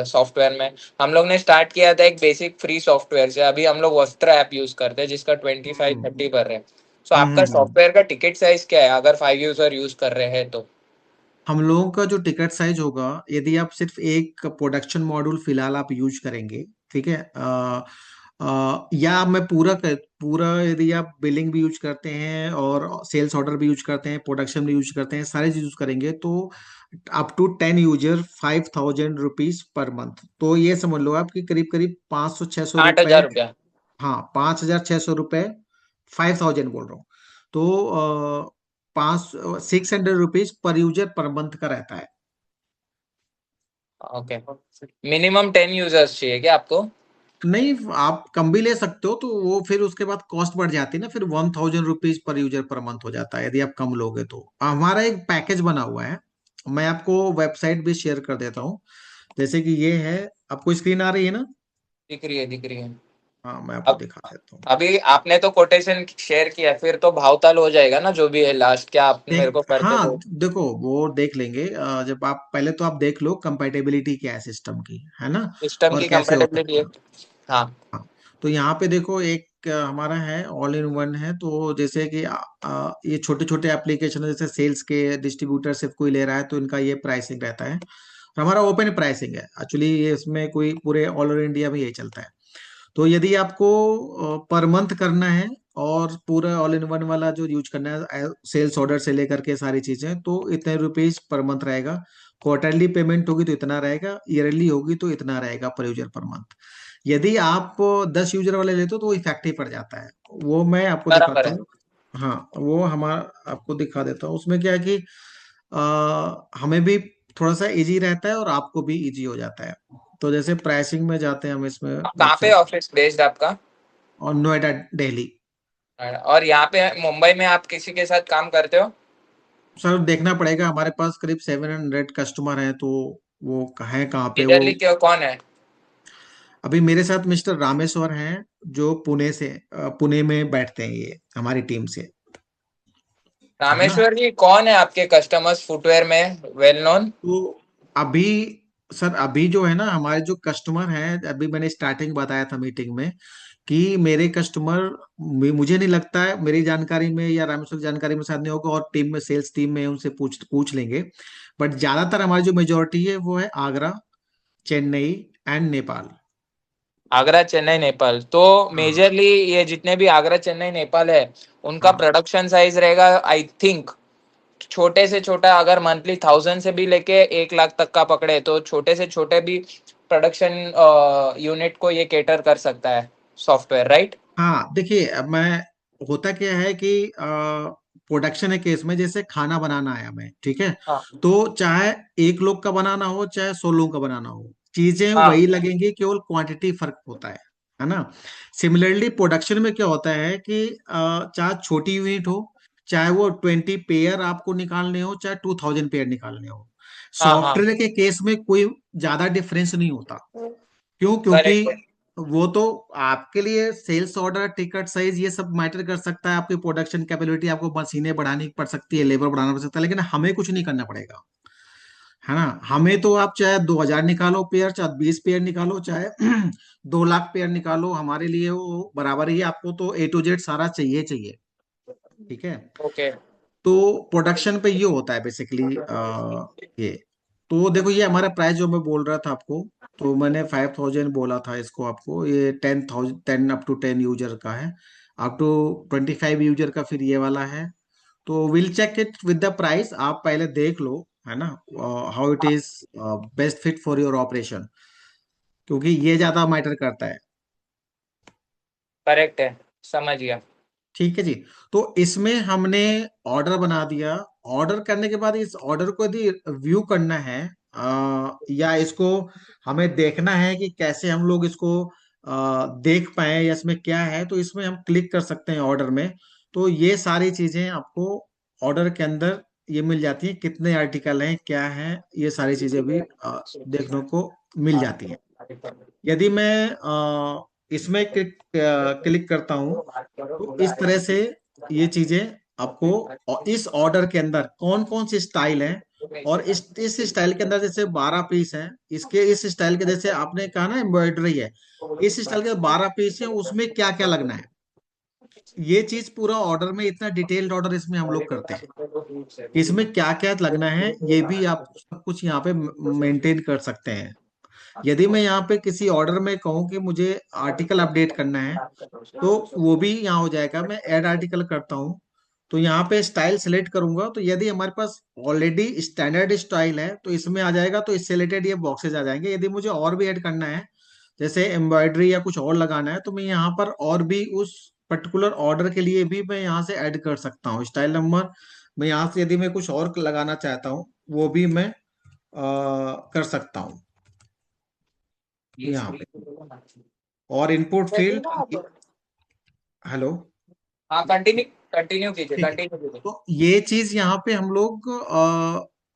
सॉफ्टवेयर में। हम लोग ने स्टार्ट किया था एक बेसिक फ्री सॉफ्टवेयर से, अभी हम लोग वस्त्र ऐप यूज करते हैं जिसका 25-30 भर रहे हैं। सो आपका हम्म। सॉफ्टवेयर का टिकट साइज क्या है अगर 5 यूजर यूज कर रहे हैं तो? हम लोगों का जो टिकट साइज होगा, यदि आप सिर्फ एक प्रोडक्शन मॉड्यूल फिलहाल आप यूज करेंगे, ठीक है, या मैं पूरा यदि आप बिलिंग भी यूज करते हैं और सेल्स ऑर्डर भी यूज करते हैं, प्रोडक्शन भी यूज करते हैं, सारे चीज यूज करेंगे, तो up to 10 user 5,000 rupees per month. तो ये समझ लो आपकी करीब करीब 500-600 रुपए। 8,000 रुपया? हाँ, 5,600 रुपए, 5,000 बोल रहा हूँ। तो 600 rupees per user per month का रहता है। ओके। मिनिमम 10 यूजर्स चाहिए क्या आपको? नहीं, आप कम भी ले सकते हो, तो वो फिर उसके बाद कॉस्ट बढ़ जाती है ना, फिर 1,000 rupees per user per month हो जाता है यदि आप कम लोगे तो। हमारा एक पैकेज बना हुआ है, मैं आपको वेबसाइट भी शेयर कर देता हूँ। जैसे कि ये है, आपको स्क्रीन आ रही है ना? दिख रही है, दिख रही है। हाँ, मैं आपको अब दिखा देता हूँ। अभी आपने तो कोटेशन शेयर किया, फिर तो भावताल हो जाएगा ना जो भी है लास्ट, क्या आप मेरे को करके हाँ, दो? देखो वो देख लेंगे। जब आप पहले तो आप देख लो कंपैटिबिलिटी क्या है सिस्टम की, है ना, सिस्टम और की कैसे हो कंपेटेबिलिटी सकता है। है। हाँ। हाँ, तो यहाँ पे देखो एक हमारा है ऑल इन वन है। तो जैसे कि ये छोटे छोटे एप्लीकेशन है, जैसे सेल्स के डिस्ट्रीब्यूटर सिर्फ कोई ले रहा है तो इनका ये प्राइसिंग रहता है। और हमारा ओपन प्राइसिंग है एक्चुअली, ये इसमें कोई पूरे ऑल ओवर इंडिया में यही चलता है। तो यदि आपको पर मंथ करना है और पूरा ऑल इन वन वाला जो यूज करना है, सेल्स ऑर्डर से लेकर के सारी चीजें, तो इतने रुपीज पर मंथ रहेगा। क्वार्टरली पेमेंट होगी तो इतना रहेगा, ईयरली होगी तो इतना रहेगा पर यूजर पर मंथ। यदि आप 10 यूजर वाले लेते हो तो इफेक्टिव पड़ जाता है। वो मैं आपको बराबर दिखाता है। हूँ। हाँ, वो हमारा आपको दिखा देता हूँ। उसमें क्या है कि हमें भी थोड़ा सा इजी रहता है और आपको भी इजी हो जाता है। तो जैसे प्राइसिंग में जाते हैं हम इसमें अब कहाँ पे वेबसाइट, ऑफिस बेस्ड आपका? और नोएडा, दिल्ली। और यहाँ पे मुंबई में आप किसी के साथ काम करते हो? सर देखना पड़ेगा, हमारे पास करीब 700 कस्टमर हैं, तो वो है कहाँ पे वो। मेजरली क्यों, कौन है? अभी मेरे साथ मिस्टर रामेश्वर हैं, जो पुणे में बैठते हैं, ये हमारी टीम से। है ना? रामेश्वर जी कौन है आपके कस्टमर्स फुटवेयर में वेल नोन? तो अभी सर, अभी जो है ना हमारे जो कस्टमर हैं, अभी मैंने स्टार्टिंग बताया था मीटिंग में कि मेरे कस्टमर, मुझे नहीं लगता है मेरी जानकारी में या रामेश्वर की जानकारी में शायद नहीं होगा, और टीम में सेल्स टीम में उनसे पूछ लेंगे। बट ज्यादातर हमारी जो मेजोरिटी है वो है आगरा, चेन्नई एंड नेपाल। आगरा, चेन्नई, नेपाल, तो हाँ मेजरली ये जितने भी आगरा, चेन्नई, नेपाल है, उनका हाँ प्रोडक्शन साइज रहेगा आई थिंक, छोटे से छोटा अगर मंथली 1,000 से भी लेके 1 लाख तक का पकड़े तो छोटे से छोटे भी प्रोडक्शन यूनिट को ये केटर कर सकता है सॉफ्टवेयर, राइट? हाँ। देखिए, अब मैं, होता क्या है कि प्रोडक्शन है केस में, जैसे खाना बनाना है हमें, ठीक है, हाँ, तो चाहे एक लोग का बनाना हो चाहे 100 लोगों का बनाना हो, चीजें हाँ, वही लगेंगी, केवल क्वांटिटी फर्क होता है। है ना। सिमिलरली प्रोडक्शन में क्या होता है कि चाहे छोटी यूनिट हो, चाहे वो 20 पेयर आपको निकालने हो, चाहे 2000 पेयर निकालने हो, हाँ हाँ। सॉफ्टवेयर के केस में कोई ज्यादा डिफरेंस नहीं होता। क्यों? क्योंकि करेक्ट। वो तो आपके लिए सेल्स ऑर्डर, टिकट साइज, ये सब मैटर कर सकता है, आपकी प्रोडक्शन कैपेबिलिटी, आपको मशीनें बढ़ानी पड़ सकती है, लेबर बढ़ाना पड़ सकता है, लेकिन हमें कुछ नहीं करना पड़ेगा, है ना। हमें तो आप चाहे 2000 निकालो पेयर, चाहे 20 पेयर निकालो, चाहे 2 लाख पेयर निकालो, हमारे लिए वो बराबर ही है। आपको तो A to Z सारा चाहिए चाहिए। ठीक है। ओके। तो प्रोडक्शन पे ये होता है बेसिकली। ये तो देखो, ये हमारा प्राइस जो मैं बोल रहा था आपको, तो मैंने 5000 बोला था इसको आपको, ये 10,000, 10 up to 10 यूजर का है, up to 25 यूजर का फिर ये वाला है। तो will check it with the price, आप पहले देख लो, है ना, how it is best fit for your operation, क्योंकि ये ज्यादा मैटर करता है। करेक्ट है, समझ गया। ठीक है जी। तो इसमें हमने ऑर्डर बना दिया। ऑर्डर करने के बाद इस ऑर्डर को यदि व्यू करना है, या इसको हमें देखना है कि कैसे हम लोग इसको देख पाए या इसमें क्या है, तो इसमें हम क्लिक कर सकते हैं ऑर्डर में। तो ये सारी चीजें आपको ऑर्डर के अंदर ये मिल जाती हैं, कितने आर्टिकल हैं, क्या है, ये सारी चीजें भी देखने को मिल जाती हैं। यदि मैं इसमें क्लिक करता हूँ, तो इस तरह से ये चीजें आपको, और इस ऑर्डर के अंदर कौन कौन सी स्टाइल है, और इस स्टाइल के अंदर जैसे 12 पीस हैं, इसके इस स्टाइल के जैसे आपने कहा ना एम्ब्रॉयडरी है, इस स्टाइल के 12 पीस है, उसमें क्या क्या लगना है, ये चीज पूरा ऑर्डर में, इतना डिटेल्ड ऑर्डर इसमें हम लोग करते हैं। इसमें क्या क्या लगना है ये भी आप सब कुछ यहाँ पे मेंटेन कर सकते हैं। यदि मैं यहाँ पे किसी ऑर्डर में कहूँ कि मुझे आर्टिकल अपडेट करना है, तो वो भी यहाँ हो जाएगा। मैं ऐड आर्टिकल करता हूँ, तो यहाँ पे स्टाइल सेलेक्ट करूंगा, तो यदि हमारे पास ऑलरेडी स्टैंडर्ड स्टाइल है तो इसमें आ जाएगा, तो इससे रिलेटेड ये बॉक्सेज आ जाएंगे। यदि मुझे और भी ऐड करना है, जैसे एम्ब्रॉयडरी या कुछ और लगाना है, तो मैं यहाँ पर और भी उस पर्टिकुलर ऑर्डर के लिए भी मैं यहाँ से ऐड कर सकता हूँ स्टाइल नंबर। मैं यहाँ से यदि मैं कुछ और लगाना चाहता हूँ, वो भी मैं कर सकता हूँ यहाँ पे। और इनपुट फील्ड, हेलो, हाँ, कंटिन्यू कंटिन्यू कीजिए, ठीक है। कंटिन्यू कीजिए। तो ये चीज यहाँ पे हम लोग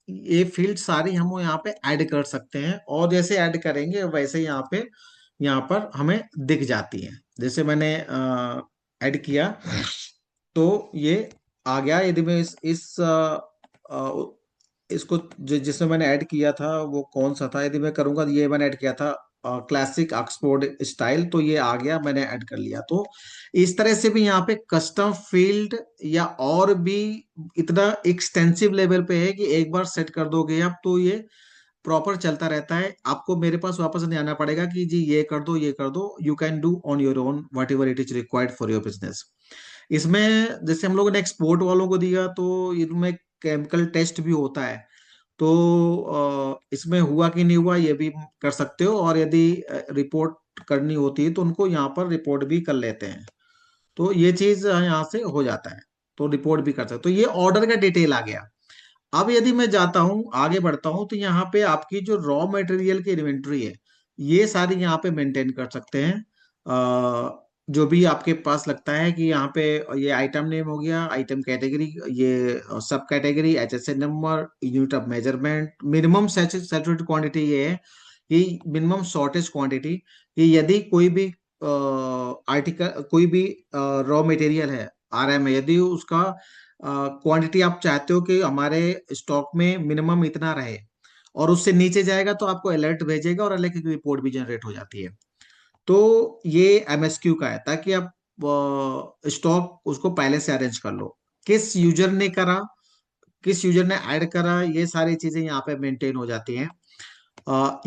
ये फील्ड सारी हम यहाँ पे ऐड कर सकते हैं, और जैसे ऐड करेंगे वैसे यहाँ पर हमें दिख जाती है। जैसे मैंने ऐड किया, तो ये आ गया। यदि मैं इसको जिसमें मैंने ऐड किया था वो कौन सा था, यदि मैं करूंगा, तो ये मैंने ऐड किया था क्लासिक ऑक्सफोर्ड स्टाइल, तो ये आ गया, मैंने ऐड कर लिया। तो इस तरह से भी यहाँ पे कस्टम फील्ड या और भी इतना एक्सटेंसिव लेवल पे है कि एक बार सेट कर दोगे आप, तो ये प्रॉपर चलता रहता है। आपको मेरे पास वापस नहीं आना पड़ेगा कि जी ये कर दो, ये कर दो। You can do on your own what ever it is required for your business. इसमें जैसे हम लोगों ने एक्सपोर्ट वालों को दिया, तो इनमें केमिकल टेस्ट भी होता है। तो इसमें हुआ कि नहीं हुआ ये भी कर सकते हो, और यदि रिपोर्ट करनी होती है तो उनको यहाँ पर रिपोर्ट भी कर लेते हैं। तो ये चीज यहाँ से हो जाता है, तो रिपोर्ट भी कर सकते हो। तो ये ऑर्डर का डिटेल आ गया। अब यदि मैं जाता हूँ, आगे बढ़ता हूँ, तो यहाँ पे आपकी जो रॉ मटेरियल की इन्वेंट्री है, ये सारी यहाँ पे मेंटेन कर सकते हैं। जो भी आपके पास लगता है कि यहाँ पे ये आइटम नेम हो गया, आइटम कैटेगरी, ये सब category, HSA number, unit of measurement, minimum saturated quantity, ये है कि मिनिमम शॉर्टेज क्वांटिटी, कि यदि कोई भी आर्टिकल, कोई भी रॉ मटेरियल है, RM है, यदि उसका क्वांटिटी आप चाहते हो कि हमारे स्टॉक में मिनिमम इतना रहे, और उससे नीचे जाएगा तो आपको अलर्ट भेजेगा, और अलर्ट की रिपोर्ट भी जनरेट हो जाती है। तो ये MSQ का है, ताकि आप स्टॉक उसको पहले से अरेंज कर लो, किस यूजर ने करा, किस यूजर ने ऐड करा, ये सारी चीजें यहाँ पे मेंटेन हो जाती हैं।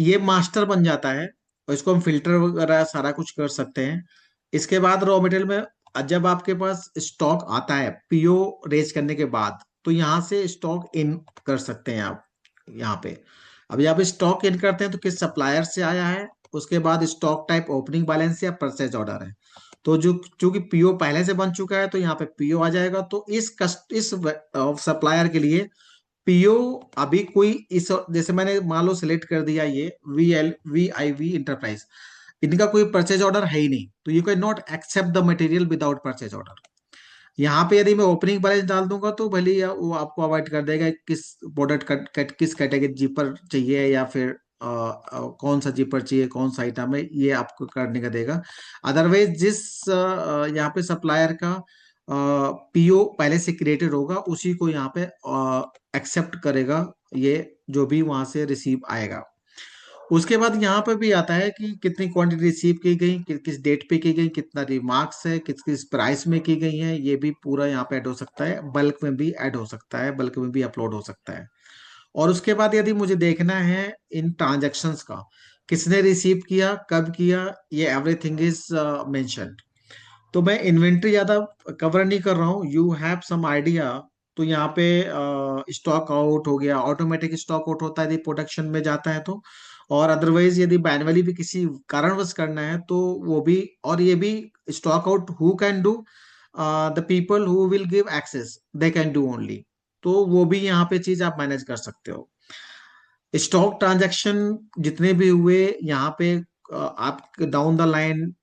ये मास्टर बन जाता है, और इसको हम फिल्टर वगैरह सारा कुछ कर सकते हैं। इसके बाद रॉ मटेरियल में जब आपके पास स्टॉक आता है PO रेज करने के बाद, तो यहाँ से स्टॉक इन कर सकते हैं आप यहाँ पे। अभी आप स्टॉक इन करते हैं तो किस सप्लायर से आया है, उसके बाद स्टॉक टाइप ओपनिंग बैलेंस या परचेज ऑर्डर है। तो जो चूंकि PO पहले से बन चुका है, तो यहाँ पे PO आ जाएगा। तो इस सप्लायर के लिए PO अभी कोई इस, जैसे मैंने मान लो सिलेक्ट कर दिया ये VIV इंटरप्राइज, इनका कोई परचेज ऑर्डर है ही नहीं, तो you can not accept the material without purchase order. यहाँ पे यदि मैं ओपनिंग बैलेंस डाल दूंगा तो भले ही वो आपको अवॉइड कर देगा किस प्रोडक्ट किस कैटेगरी जीपर चाहिए, या फिर कौन सा जीपर चाहिए, कौन सा आइटम है, ये आपको करने का देगा। अदरवाइज जिस यहाँ पे सप्लायर का पीओ पहले से क्रिएटेड होगा उसी को यहाँ पे एक्सेप्ट करेगा ये, जो भी वहां से रिसीव आएगा। उसके बाद यहाँ पे भी आता है कि कितनी क्वांटिटी रिसीव की गई, किस डेट पे की गई, कितना रिमार्क्स है, किस किस प्राइस में की गई है, ये भी पूरा यहाँ पे ऐड हो सकता है। बल्क में भी ऐड हो सकता है, बल्क में भी अपलोड हो सकता है। और उसके बाद यदि मुझे देखना है इन ट्रांजैक्शंस का, किसने रिसीव किया, कब किया, ये एवरीथिंग इज मेंशन्ड। तो मैं इन्वेंट्री ज्यादा कवर नहीं कर रहा हूँ, यू हैव सम आइडिया। तो यहाँ पे स्टॉक आउट हो गया, ऑटोमेटिक स्टॉक आउट होता है यदि प्रोडक्शन में जाता है तो, और अदरवाइज यदि मैनुअली भी किसी कारणवश करना है तो वो भी। और ये भी stock out who can do, the people who will give access they can do only. तो वो भी यहाँ पे चीज आप मैनेज कर सकते हो। स्टॉक ट्रांजैक्शन जितने भी हुए यहाँ पे, आप down the line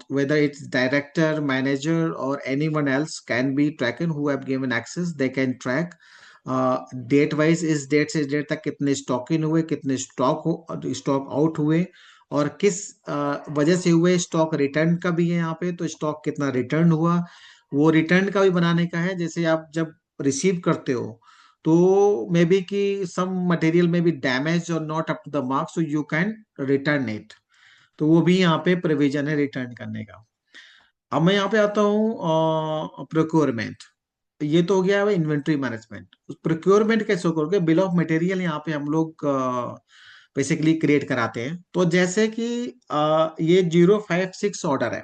whether it's director, manager or anyone else can be tracked who have given access, they can track date wise, इस डेट से इस डेट तक कितने स्टॉक इन हुए, कितने स्टॉक आउट हुए, और किस वजह से हुए। स्टॉक रिटर्न का भी है यहाँ पे, तो स्टॉक कितना रिटर्न हुआ वो रिटर्न का भी बनाने का है। जैसे आप जब रिसीव करते हो तो मे बी कि सम मटेरियल में भी डैमेज और not up to the mark, so you can return it. तो वो भी यहाँ पे प्रोविजन है रिटर्न करने का। अब मैं यहाँ पे आता हूँ प्रोक्योरमेंट। ये तो हो गया है इन्वेंट्री मैनेजमेंट। प्रोक्योरमेंट कैसे करोगे, बिल ऑफ मटेरियल यहाँ पे हम लोग बेसिकली क्रिएट कराते हैं। तो जैसे कि ये 056 ऑर्डर है,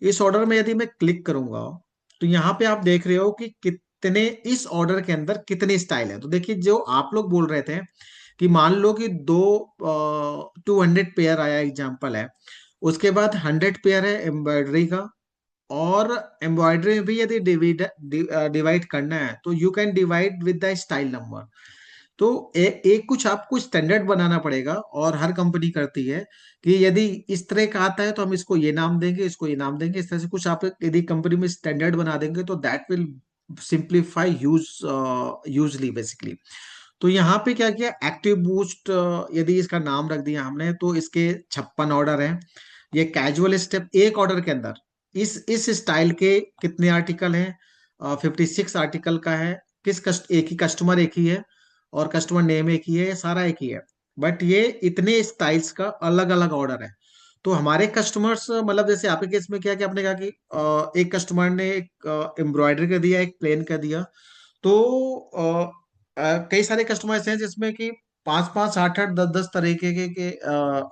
इस ऑर्डर में यदि मैं क्लिक करूंगा तो यहाँ पे आप देख रहे हो कि कितने इस ऑर्डर के अंदर कितने स्टाइल है। तो देखिए जो आप लोग बोल रहे थे कि मान लो कि 200 पेयर आया, एग्जाम्पल है, उसके बाद 100 पेयर है एम्ब्रॉयडरी का, और एम्ब्रॉयडरी में भी यदि डिवाइड करना है तो you can divide with the style number. तो एक कुछ आपको स्टैंडर्ड बनाना पड़ेगा, और हर कंपनी करती है कि यदि इस तरह का आता है तो हम इसको ये नाम देंगे, इसको ये नाम देंगे। इस तरह से कुछ आप यदि कंपनी में स्टैंडर्ड बना देंगे तो that will simplify usually basically. तो यहाँ पे क्या किया, एक्टिव बूस्ट यदि इसका नाम रख दिया हमने तो इसके 56 ऑर्डर हैं। ये कैजुअल स्टेप एक ऑर्डर के अंदर इस स्टाइल के कितने आर्टिकल हैं, 56 आर्टिकल का है। एक ही कस्टमर एक ही है, और कस्टमर नेम एक ही है, ये सारा एक ही है, बट ये इतने स्टाइल्स का अलग अलग ऑर्डर है। तो हमारे कस्टमर्स, मतलब जैसे आपके केस में क्या कि आपने कहा कि एक कस्टमर ने एक एम्ब्रॉयडरी का दिया, एक प्लेन का दिया। तो कई सारे कस्टमर्स हैं जिसमें कि 5 5 8 8 10 10 तरीके के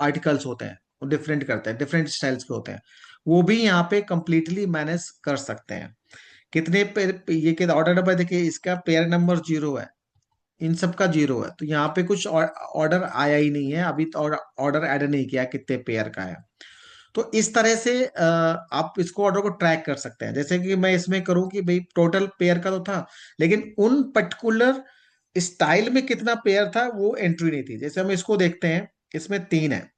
आर्टिकल्स होते हैं, वो डिफरेंट करते हैं, डिफरेंट स्टाइल्स के होते हैं। वो भी यहाँ पे कंप्लीटली मैनेज कर सकते हैं। कितने पेयर, ये के ऑर्डर नंबर देखिए, इसका पेयर नंबर 0 है, इन सब का 0 है। तो यहाँ पे कुछ ऑर्डर आया ही नहीं है अभी, तो ऑर्डर ऐड नहीं किया कितने पेयर का है। तो इस तरह से आप इसको ऑर्डर को ट्रैक कर सकते हैं। जैसे कि मैं इसमें करूं कि भाई टोटल पेयर का तो था, लेकिन उन पर्टिकुलर स्टाइल में कितना पेयर था वो एंट्री नहीं थी। जैसे हम इसको देखते हैं, इसमें 3 है,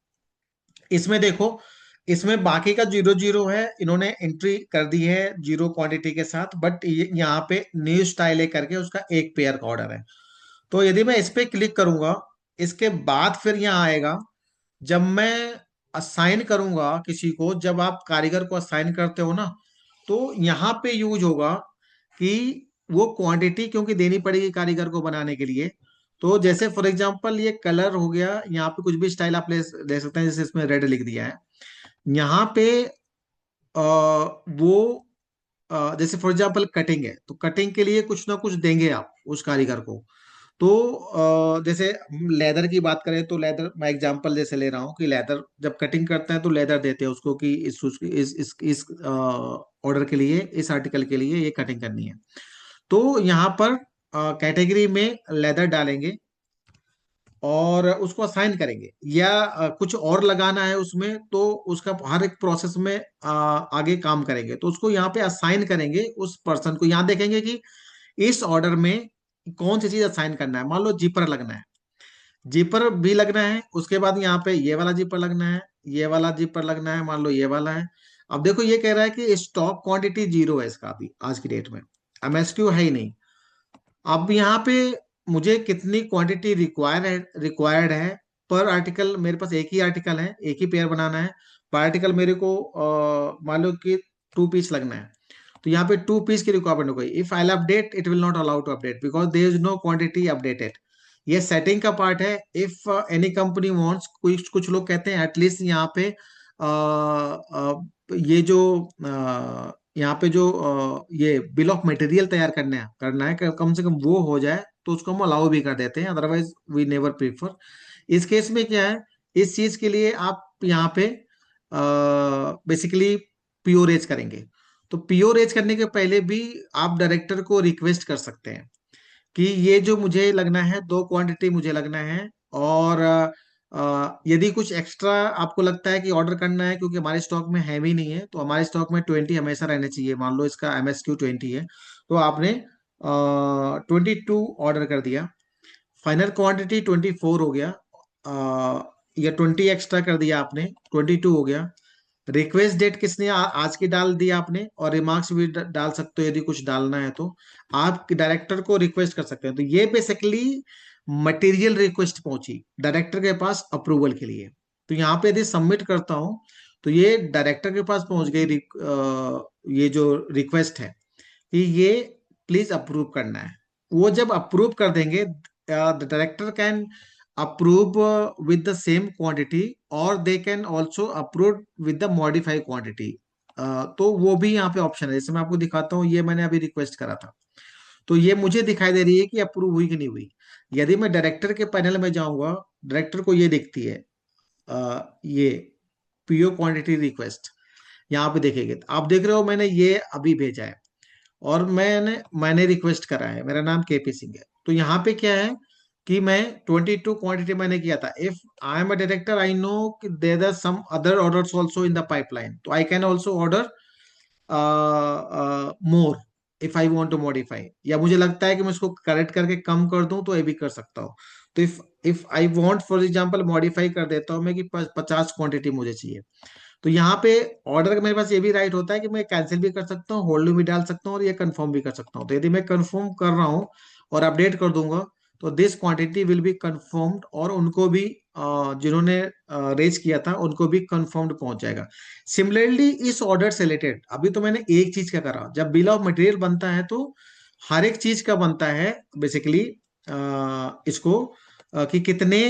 इसमें देखो, इसमें बाकी का 0 0 है, इन्होंने एंट्री कर दी है 0 क्वांटिटी के साथ, बट यहाँ पे न्यू स्टाइल है करके उसका एक पेयर का ऑर्डर है। तो यदि मैं इस पे क्लिक करूंगा, इसके बाद फिर यहाँ आएगा, जब मैं असाइन करूंगा किसी को, जब आप कारीगर को असाइन करते हो ना, तो यहाँ पे यूज होगा कि वो क्वांटिटी क्योंकि देनी पड़ेगी कारीगर को बनाने के लिए। तो जैसे फॉर एग्जांपल ये कलर हो गया, यहाँ पे कुछ भी स्टाइल आप ले सकते हैं, जैसे इसमें रेड लिख दिया है। यहाँ पे वो जैसे फॉर एग्जांपल कटिंग है, तो कटिंग के लिए कुछ ना कुछ देंगे आप उस कारीगर को। तो जैसे लेदर की बात करें तो लेदर, मैं एग्जांपल जैसे ले रहा हूँ कि लेदर जब कटिंग करता है तो लेदर देते हैं उसको कि इस ऑर्डर के लिए, इस आर्टिकल के लिए ये कटिंग करनी है। तो यहाँ पर कैटेगरी में लेदर डालेंगे और उसको असाइन करेंगे, या कुछ और लगाना है उसमें तो उसका हर एक प्रोसेस में आगे काम करेंगे, तो उसको यहाँ पे असाइन करेंगे उस पर्सन को। यहाँ देखेंगे कि इस ऑर्डर में कौन सी चीज असाइन करना है। मान लो जीपर लगना है, जीपर भी लगना है, उसके बाद यहाँ पे ये वाला जीपर लगना है, ये वाला जीपर लगना है, मान लो ये वाला है। अब देखो ये कह रहा है कि स्टॉक क्वांटिटी जीरो है इसका अभी आज की डेट में, एमएसक्यू है ही नहीं। अब यहाँ पे मुझे कितनी क्वांटिटी रिक्वायर्ड है पर आर्टिकल, मेरे पास एक ही आर्टिकल है, एक ही पेयर बनाना है। पर आर्टिकल मेरे को मान लो कि 2 पीस लगना है। तो यहाँ पे 2 पीस की रिक्वायरमेंट हो गई। If I update it will not allow to update because there is no quantity updated. ये सेटिंग का पार्ट है। इफ एनी कंपनी वांट्स, कुछ कुछ लोग कहते हैं एटलीस्ट यहाँ पे ये जो यहाँ पे जो ये बिल ऑफ मटेरियल तैयार करना है कम से कम वो हो जाए तो उसको हम अलाउ भी कर देते हैं, अदरवाइज वी नेवर प्रीफर। इस केस में क्या है, इस चीज के लिए आप यहाँ पे बेसिकली पीओरेज करेंगे। तो पीओरेज करने के पहले भी आप डायरेक्टर को रिक्वेस्ट कर सकते हैं कि ये जो मुझे लगना है, 2 क्वांटिटी मुझे लगना है। और यदि कुछ एक्स्ट्रा आपको लगता है कि ऑर्डर करना है, क्योंकि हमारे स्टॉक में है भी नहीं है, तो हमारे स्टॉक में 20 हमेशा रहने चाहिए। मान लो इसका एमएसक्यू 20 है, तो आपने 22 ऑर्डर कर दिया, फाइनल क्वांटिटी 24 हो गया, या 20 एक्स्ट्रा कर दिया आपने, 22 हो गया। रिक्वेस्ट डेट किसने आज की डाल दी आपने, और रिमार्क्स भी डाल सकते हो यदि कुछ डालना है तो। आप डायरेक्टर को रिक्वेस्ट कर सकते हैं। तो ये बेसिकली मटेरियल रिक्वेस्ट पहुंची डायरेक्टर के पास अप्रूवल के लिए। तो यहाँ पे यदि सबमिट करता हूं तो ये डायरेक्टर के पास पहुंच गई ये जो रिक्वेस्ट है कि ये प्लीज अप्रूव करना है। वो जब अप्रूव कर देंगे, the director can approve with the same quantity और they can also approve with the modified quantity. तो वो भी यहाँ पे ऑप्शन है। जैसे मैं आपको दिखाता हूँ, ये मैंने अभी रिक्वेस्ट करा था, तो ये मुझे दिखाई दे रही है कि अप्रूव हुई कि नहीं हुई। यदि मैं डायरेक्टर के पैनल में जाऊंगा, डायरेक्टर को ये दिखती है, ये पीओ क्वांटिटी रिक्वेस्ट यहाँ पे देखेंगे। तो आप देख रहे हो मैंने ये अभी भेजा है और मैंने रिक्वेस्ट करा है, मेरा नाम केपी सिंह है। तो यहाँ पे क्या है कि मैं 22 क्वांटिटी मैंने किया था। If I am a director I know there are some other orders also in the pipeline, तो I can also order more if I want to modify, या मुझे लगता है कि मैं इसको करेक्ट करके कम कर दूं तो ये भी कर सकता हूँ। तो if if I want for example modify कर देता हूँ मैं कि 50 क्वांटिटी मुझे चाहिए, तो यहाँ पे ऑर्डर का मेरे पास ये भी राइट होता है कि मैं कैंसिल भी कर सकता हूँ, होल्ड भी डाल सकता हूँ, और ये कंफर्म भी कर सकता हूँ। तो यदि मैं कंफर्म कर रहा हूँ और अपडेट कर दूंगा तो this quantity will be confirmed, और उनको भी जिन्होंने रेज किया था उनको भी कंफर्म्ड पहुंच जाएगा। सिमिलरली इस ऑर्डर से रिलेटेड अभी तो मैंने एक चीज का करा, जब बिल ऑफ मटेरियल बनता है तो हर एक चीज का बनता है बेसिकली इसको कि कितने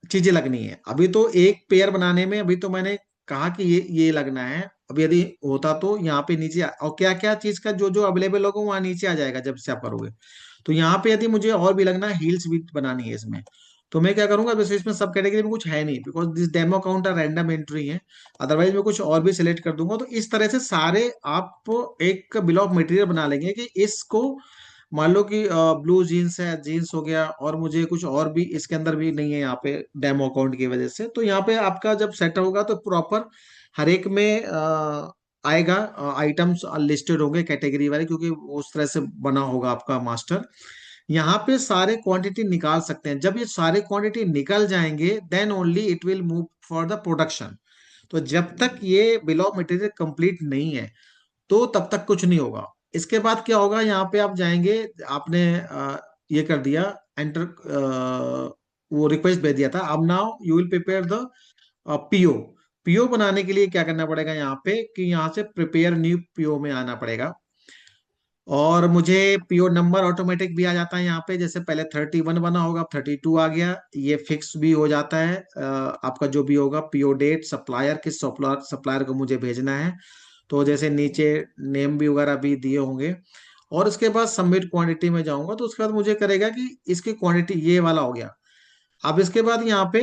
चीजें लगनी है। अभी तो एक पेयर बनाने में अभी तो मैंने कहा कि ये लगना है। अब यदि होता तो यहाँ पे नीचे और क्या क्या चीज का जो जो अवेलेबल होगा वहां नीचे आ जाएगा जब से आप करोगे। तो यहाँ पे यदि मुझे और भी लगना है, हील्स भी बनानी है इसमें, तो मैं क्या करूंगा, वैसे इसमें सब कैटेगरी में कुछ है नहीं because this demo count random entry है। अदरवाइज मैं कुछ और भी सिलेक्ट कर दूंगा। तो इस तरह से सारे आप एक बिल ऑफ मटेरियल बना लेंगे कि इसको मान लो कि ब्लू जीन्स है, जीन्स हो गया, और मुझे कुछ और भी इसके अंदर भी नहीं है यहाँ पे डेमो अकाउंट की वजह से। तो यहाँ पे आपका जब सेट होगा तो प्रॉपर हर एक में आएगा, आइटम्स लिस्टेड होंगे कैटेगरी वाले, क्योंकि उस तरह से बना होगा आपका मास्टर। यहाँ पे सारे क्वांटिटी निकाल सकते हैं। जब ये सारे क्वांटिटी निकल जाएंगे then only it will move for the production. तो जब तक ये बिल ऑफ मटेरियल कंप्लीट नहीं है तो तब तक कुछ नहीं होगा। इसके बाद क्या होगा, यहाँ पे आप जाएंगे, आपने ये कर दिया एंटर, वो रिक्वेस्ट भेज दिया था। अब now you will prepare the PO. PO बनाने के लिए क्या करना पड़ेगा यहाँ पे कि यहाँ से प्रिपेयर न्यू पीओ में आना पड़ेगा। और मुझे पीओ नंबर ऑटोमेटिक भी आ जाता है यहाँ पे, जैसे पहले 31 बना होगा, अब 32 आ गया। ये फिक्स भी हो जाता है आपका जो भी होगा। पीओ डेट, सप्लायर, किस सप्लायर को मुझे भेजना है, तो जैसे नीचे नेम भी वगैरह भी दिए होंगे। और उसके बाद सबमिट क्वांटिटी में जाऊंगा तो उसके बाद मुझे करेगा कि इसकी क्वांटिटी ये वाला हो गया। अब इसके बाद यहाँ पे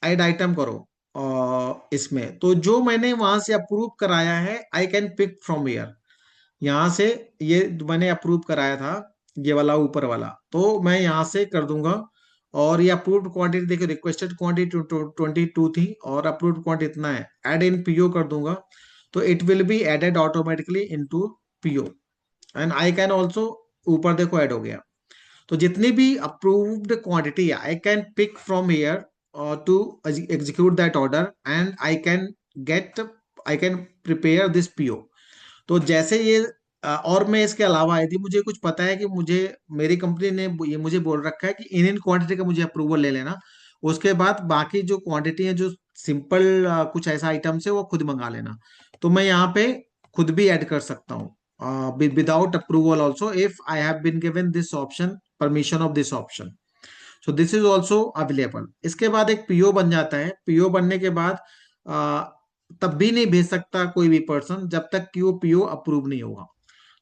ऐड आइटम करो, और इसमें तो जो मैंने वहां से अप्रूव कराया है I can pick from here. यहाँ से ये मैंने अप्रूव कराया था, ये वाला ऊपर वाला, तो मैं यहाँ से कर दूंगा। और ये अप्रूव्ड क्वांटिटी देखो, रिक्वेस्टेड क्वांटिटी 22 थी और अप्रूव्ड क्वांटिटी इतना है, ऐड इन पीओ कर दूंगा। तो it will be added automatically into PO, and I can also, ऊपर देखो ऐड हो गया। तो जितनी भी approved quantity I can pick from here to execute that order and get I can prepare this PO. तो जैसे ये और मैं इसके अलावा यदि मुझे कुछ पता है कि मुझे मेरी कंपनी ने ये मुझे बोल रखा है कि इन क्वांटिटी का मुझे अप्रूवल ले लेना, उसके बाद बाकी जो क्वांटिटी है जो सिंपल कुछ ऐसा आइटम्स है वो खुद मंगा लेना। तो मैं यहाँ पे खुद भी ऐड कर सकता हूँ without approval also if I have been given this option, permission of this option. So this is also available. इसके बाद एक पीओ बन जाता है। पीओ बनने के बाद आ, तब भी नहीं भेज सकता कोई भी पर्सन जब तक कि वो पीओ अप्रूव नहीं होगा।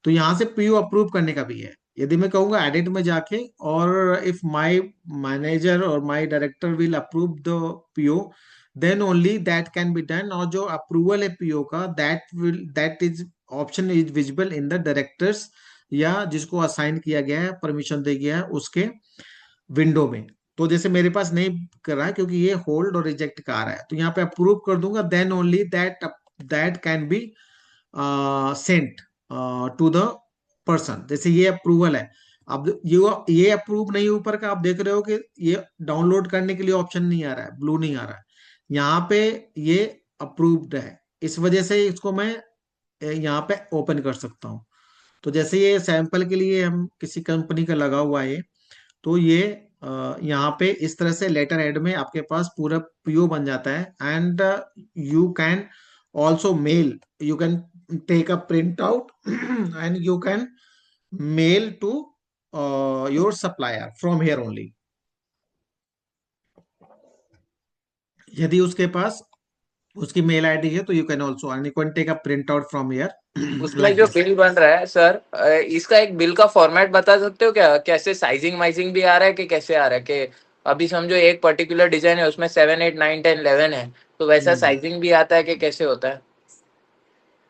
तो यहाँ से पीओ अप्रूव करने का भी है। यदि मैं कहूंगा एडिट में जाके, और इफ माय मैनेजर और my director will approve the PO, then only that can be done. और जो अप्रूवल है पीओ का, that is option is visible in the directors या जिसको असाइन किया गया है, परमिशन दे गया है उसके विंडो में। तो जैसे मेरे पास नहीं कर रहा है क्योंकि ये होल्ड और रिजेक्ट का आ रहा है, तो यहाँ पे अप्रूव कर दूंगा, then only that that can be sent to the person. जैसे ये अप्रूवल है। अब ये अप्रूव नहीं, ऊपर का आप देख रहे हो कि ये डाउनलोड करने के लिए ऑप्शन नहीं आ रहा है, ब्लू नहीं आ रहा है। यहाँ पे ये अप्रूव्ड है, इस वजह से इसको मैं यहाँ पे ओपन कर सकता हूँ। तो जैसे ये सैंपल के लिए हम किसी कंपनी का लगा हुआ है, तो ये यहाँ पे इस तरह से लेटर हेड में आपके पास पूरा पीओ बन जाता है। And you can also mail, you can take a print out and you can mail to your supplier from here only. यदि उसके पास उसकी मेल आईडी है तो you can also and you can take a print out from here उसका like जो this. Bill बन रहा है सर, इसका एक बिल का फॉर्मेट बता सकते हो क्या? कैसे साइजिंग वाइजिंग भी आ रहा है कि कैसे आ रहा है? कि अभी समझो एक पर्टिकुलर डिजाइन है, उसमें 7 8 9 10 11 है, तो वैसा साइजिंग भी आता है कि कैसे होता है?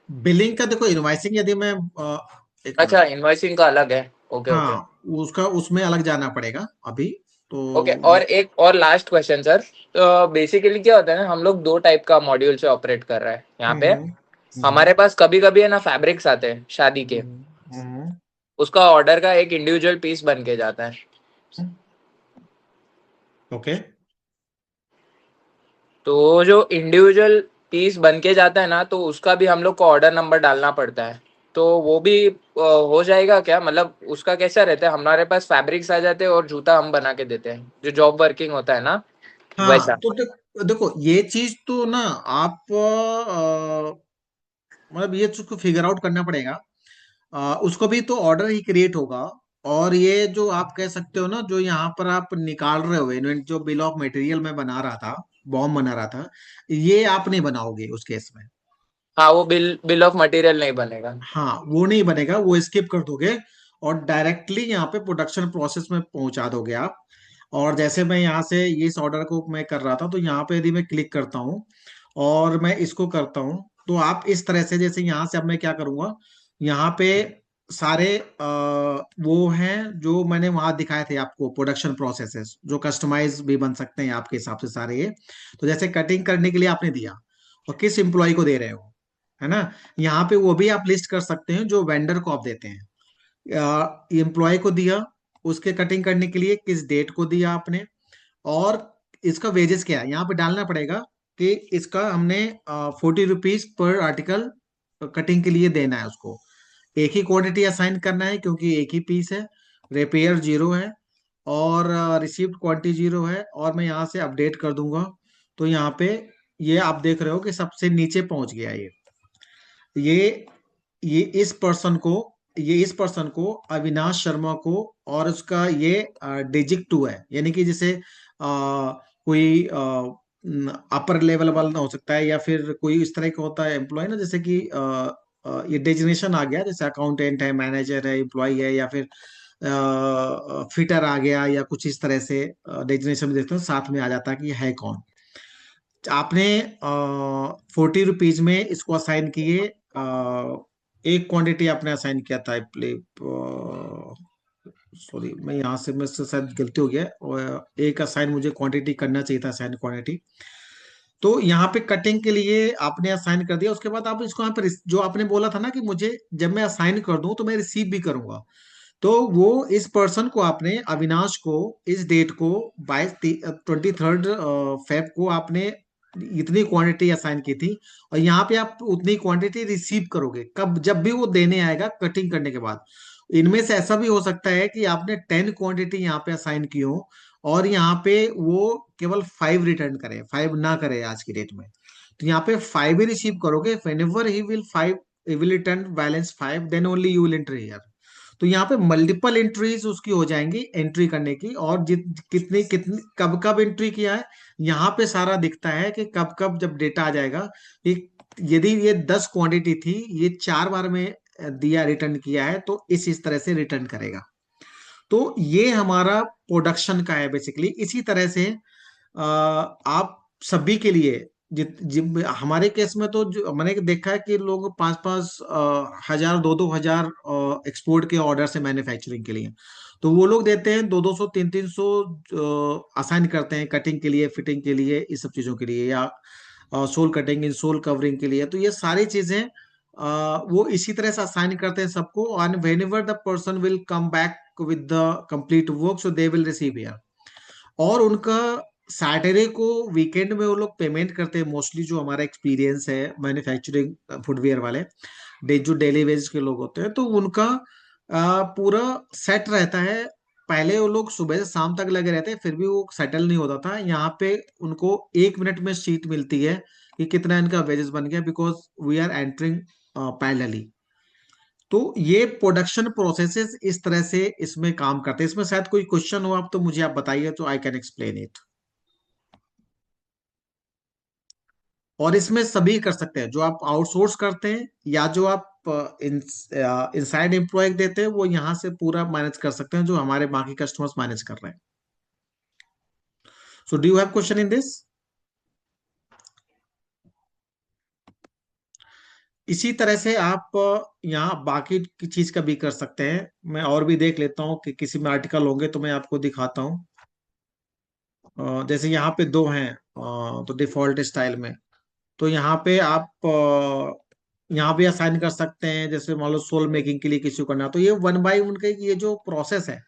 बिलिंग का देखो, इनवाइसिंग यदि मैं एक अच्छा, मिनट। इनवॉइसिंग का अलग है। Okay okay. हाँ, उसका उसमें अलग जाना पड़ेगा अभी ओके, तो। और एक और लास्ट क्वेश्चन सर। तो बेसिकली क्या होता है ना, हम लोग दो टाइप का मॉड्यूल से ऑपरेट कर रहे हैं यहाँ पे। हम्म हम्म हमारे पास कभी कभी है ना फैब्रिक्स आते हैं शादी के, हम्म। उसका ऑर्डर का एक इंडिविजुअल पीस बन के जाता है। ओके। तो जो इंडिविजुअल पीस बन के जाता है ना, तो उसका भी हम लोग को ऑर्डर नंबर डालना पड़ता है। तो वो भी हो जाएगा क्या? मतलब उसका कैसा रहता है? हमारे पास फैब्रिक्स आ जाते हैं और जूता हम बना के देते हैं, जो जॉब वर्किंग होता है ना, हाँ, वैसा। तो देखो ये चीज तो ना आप मतलब ये चीज को फिगर आउट करना पड़ेगा। उसको भी तो ऑर्डर ही क्रिएट होगा। और ये जो आप कह सकते हो ना, जो यहाँ पर आप निकाल रहे हो इन्वेंट, जो बिल ऑफ मटेरियल में बना रहा था, बॉम्ब बना रहा था, ये आप नहीं बनाओगे उस केस में। हाँ, वो बिल बिल ऑफ मटेरियल नहीं बनेगा। हाँ, वो नहीं बनेगा, वो स्किप कर दोगे और डायरेक्टली यहाँ पे प्रोडक्शन प्रोसेस में पहुंचा दोगे आप। और जैसे मैं यहाँ से ये इस ऑर्डर को मैं कर रहा था, तो यहाँ पे यदि मैं क्लिक करता हूँ और मैं इसको करता हूँ, तो आप इस तरह से, जैसे यहाँ से अब मैं क्या करूंगा, यहाँ पे सारे वो हैं जो मैंने वहां दिखाए थे आपको, प्रोडक्शन प्रोसेसेस जो कस्टमाइज भी बन सकते हैं आपके हिसाब से सारे ये। तो जैसे कटिंग करने के लिए आपने दिया और किस एम्प्लॉय को दे रहे हो, है ना, यहाँ पे वो भी आप लिस्ट कर सकते हैं जो वेंडर को आप देते हैं। एम्प्लॉय को दिया, उसके कटिंग करने के लिए किस डेट को दिया आपने, और इसका वेजेस क्या है यहाँ पे डालना पड़ेगा कि इसका हमने 40 रुपीज पर आर्टिकल कटिंग के लिए देना है उसको। एक ही क्वांटिटी असाइन करना है क्योंकि एक ही पीस है। रिपेयर जीरो है और रिसीव्ड क्वांटिटी जीरो है, और मैं यहाँ से अपडेट कर दूंगा। तो यहाँ पे ये आप देख रहे हो कि सबसे नीचे पहुंच गया ये ये इस पर्सन को अविनाश शर्मा को, और उसका ये डिजिट 2 है, यानी कि जैसे कोई अपर लेवल वाला हो सकता है या फिर कोई इस तरह का होता है एम्प्लॉय ना, जैसे कि ये डेजिग्नेशन आ गया, जैसे अकाउंटेंट है, मैनेजर है, एम्प्लॉय है, या फिर फिटर आ गया, या कुछ इस तरह से डेजिग्नेशन में देखते हो साथ में आ जाता है कि ये है कौन। आपने 40 रुपीज में इसको असाइन किए। एक क्वांटिटी आपने असाइन किया था, प्ले सॉरी, मैं यहाँ से मुझसे शायद गलती हो गया, और एक असाइन मुझे क्वांटिटी करना चाहिए था, असाइन क्वांटिटी। तो यहाँ पे कटिंग के लिए आपने असाइन कर दिया, उसके बाद आप इसको यहाँ पे जो आपने बोला था ना कि मुझे जब मैं असाइन कर दूं तो मैं रिसीव भी करूंगा, तो वो इस पर्सन को आपने, अविनाश को, इस डेट को 23 फेब को आपने इतनी क्वांटिटी असाइन की थी, और यहाँ पे आप उतनी क्वांटिटी रिसीव करोगे कब, जब भी वो देने आएगा कटिंग करने के बाद। इनमें से ऐसा भी हो सकता है कि आपने 10 क्वांटिटी यहाँ पे असाइन की हो, और यहाँ पे वो केवल 5 रिटर्न करे, 5 ना करे आज की डेट में। तो यहाँ पे 5 ही रिसीव करोगे। whenever he will return balance 5, then only you will enter here। तो यहाँ पे मल्टीपल एंट्रीज उसकी हो जाएंगी एंट्री करने की, और कितनी कितनी कब कब एंट्री किया है, यहाँ पे सारा दिखता है कि कब कब जब डेटा आ जाएगा कि यदि ये 10 क्वांटिटी थी, ये 4 बार में दिया रिटर्न किया है, तो इस तरह से रिटर्न करेगा। तो ये हमारा प्रोडक्शन का है बेसिकली। इसी तरह से आप सभी के लिए, हमारे केस में तो जो मैंने देखा है कि लोग 5-5 हजार, 2-2 हजार एक्सपोर्ट के ऑर्डर से मैन्युफैक्चरिंग के लिए, तो वो लोग देते हैं 200-200, 300-300 असाइन करते हैं कटिंग के लिए, फिटिंग के लिए, इस सब चीजों के लिए, या सोल कटिंग, इन सोल कवरिंग के लिए। तो ये सारी चीजें वो इसी तरह से असाइन करते हैं सबको, and when ever the person will come back with the complete work, so they will receive here. और उनका सैटरडे को, वीकेंड में वो लोग पेमेंट करते हैं मोस्टली, जो हमारा एक्सपीरियंस है मैन्युफैक्चरिंग फुटवेयर वाले, जो डेली वेज के लोग होते हैं, तो उनका पूरा सेट रहता है। पहले वो लोग सुबह से शाम तक लगे रहते हैं, फिर भी वो सेटल नहीं होता था। यहाँ पे उनको 1 मिनट में शीट मिलती है कि कितना इनका वेजेस बन गया, because we are entering parallelly. तो ये प्रोडक्शन प्रोसेसेस इस तरह से इसमें काम करते हैं। इसमें शायद कोई क्वेश्चन हो आप, तो मुझे आप बताइए, तो आई कैन एक्सप्लेन इट। और इसमें सभी कर सकते हैं, जो आप आउटसोर्स करते हैं या जो आप इनसाइड एम्प्लॉय देते हैं, वो यहाँ से पूरा मैनेज कर सकते हैं, जो हमारे बाकी कस्टमर्स मैनेज कर रहे हैं। So do you have question in this? इसी तरह से आप यहाँ बाकी की चीज का भी कर सकते हैं। मैं और भी देख लेता हूँ कि किसी में आर्टिकल होंगे तो मैं आपको दिखाता हूँ। जैसे यहाँ पे दो हैं, तो डिफॉल्ट स्टाइल में, तो यहाँ पे आप यहाँ भी असाइन कर सकते हैं। जैसे मान लो सोल मेकिंग के लिए किसी को करना है, तो ये 1 बाय 1 का ये जो प्रोसेस है,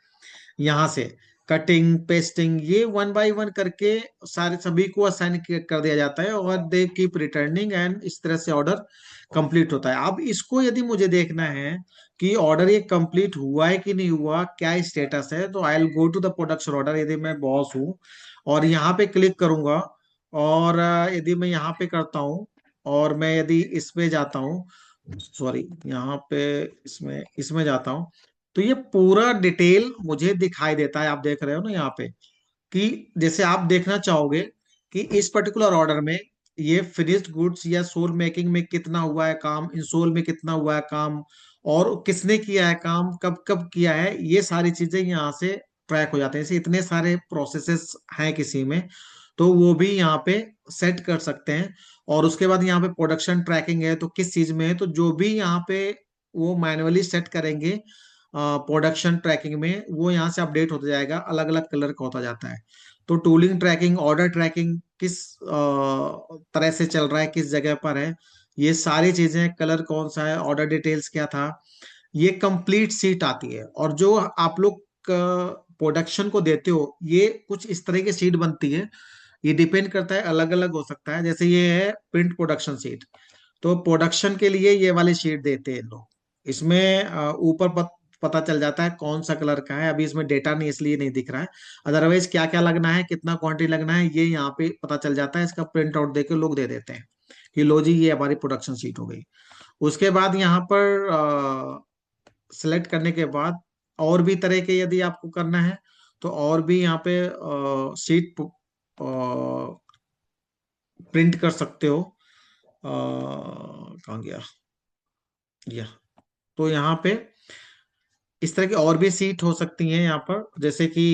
यहाँ से कटिंग पेस्टिंग, ये 1 बाय 1 करके सारे सभी को असाइन कर दिया जाता है, और दे कीप रिटर्निंग, एंड इस तरह से ऑर्डर कंप्लीट होता है। अब इसको यदि मुझे देखना है कि ऑर्डर ये कंप्लीट हुआ है कि नहीं हुआ, क्या स्टेटस है, तो I will go to the production order. यदि मैं बॉस हूँ और यहाँ पे क्लिक करूंगा, और यदि मैं यहाँ पे करता हूँ, और मैं यदि इसमें जाता हूँ, सॉरी, यहाँ पे इसमें इसमें जाता हूँ, तो ये पूरा डिटेल मुझे दिखाई देता है। आप देख रहे हो ना यहाँ पे, कि जैसे आप देखना चाहोगे कि इस पर्टिकुलर ऑर्डर में ये फिनिश्ड गुड्स या सोल मेकिंग में कितना हुआ है काम, इंसोल में कितना हुआ है काम, और किसने किया है काम, कब कब किया है, ये सारी चीजें यहाँ से ट्रैक हो जाते हैं। ऐसे इतने सारे प्रोसेसेस हैं किसी में, तो वो भी यहाँ पे सेट कर सकते हैं। और उसके बाद यहाँ पे प्रोडक्शन ट्रैकिंग है, तो किस चीज में है, तो जो भी यहाँ पे वो मैनुअली सेट करेंगे प्रोडक्शन ट्रैकिंग में, वो यहाँ से अपडेट होता जाएगा, अलग अलग कलर का होता जाता है। तो टूलिंग ट्रैकिंग, ऑर्डर ट्रैकिंग किस तरह से चल रहा है, किस जगह पर है, ये सारी चीजें, कलर कौन सा है, ऑर्डर डिटेल्स क्या था, ये कंप्लीट सीट आती है। और जो आप लोग प्रोडक्शन को देते हो, ये कुछ इस तरह की सीट बनती है। ये डिपेंड करता है, अलग अलग हो सकता है। जैसे ये है प्रिंट प्रोडक्शन सीट, तो प्रोडक्शन के लिए ये वाली शीट देते हैं लोग। इसमें ऊपर पता चल जाता है कौन सा कलर का है। अभी इसमें डेटा नहीं, इसलिए नहीं दिख रहा है। अदरवाइज क्या क्या लगना है, कितना क्वांटिटी लगना है, ये यहाँ पे पता चल जाता है। इसका प्रिंट आउट देके लोग दे देते हैं कि लो जी, ये हमारी प्रोडक्शन शीट हो गई। उसके बाद यहाँ पर सिलेक्ट करने के बाद, और भी तरह के यदि आपको करना है, तो और भी यहाँ पे शीट प्रिंट कर सकते हो। कहाँ गया, या, तो यहाँ पे इस तरह की और भी सीट हो सकती हैं यहाँ पर। जैसे कि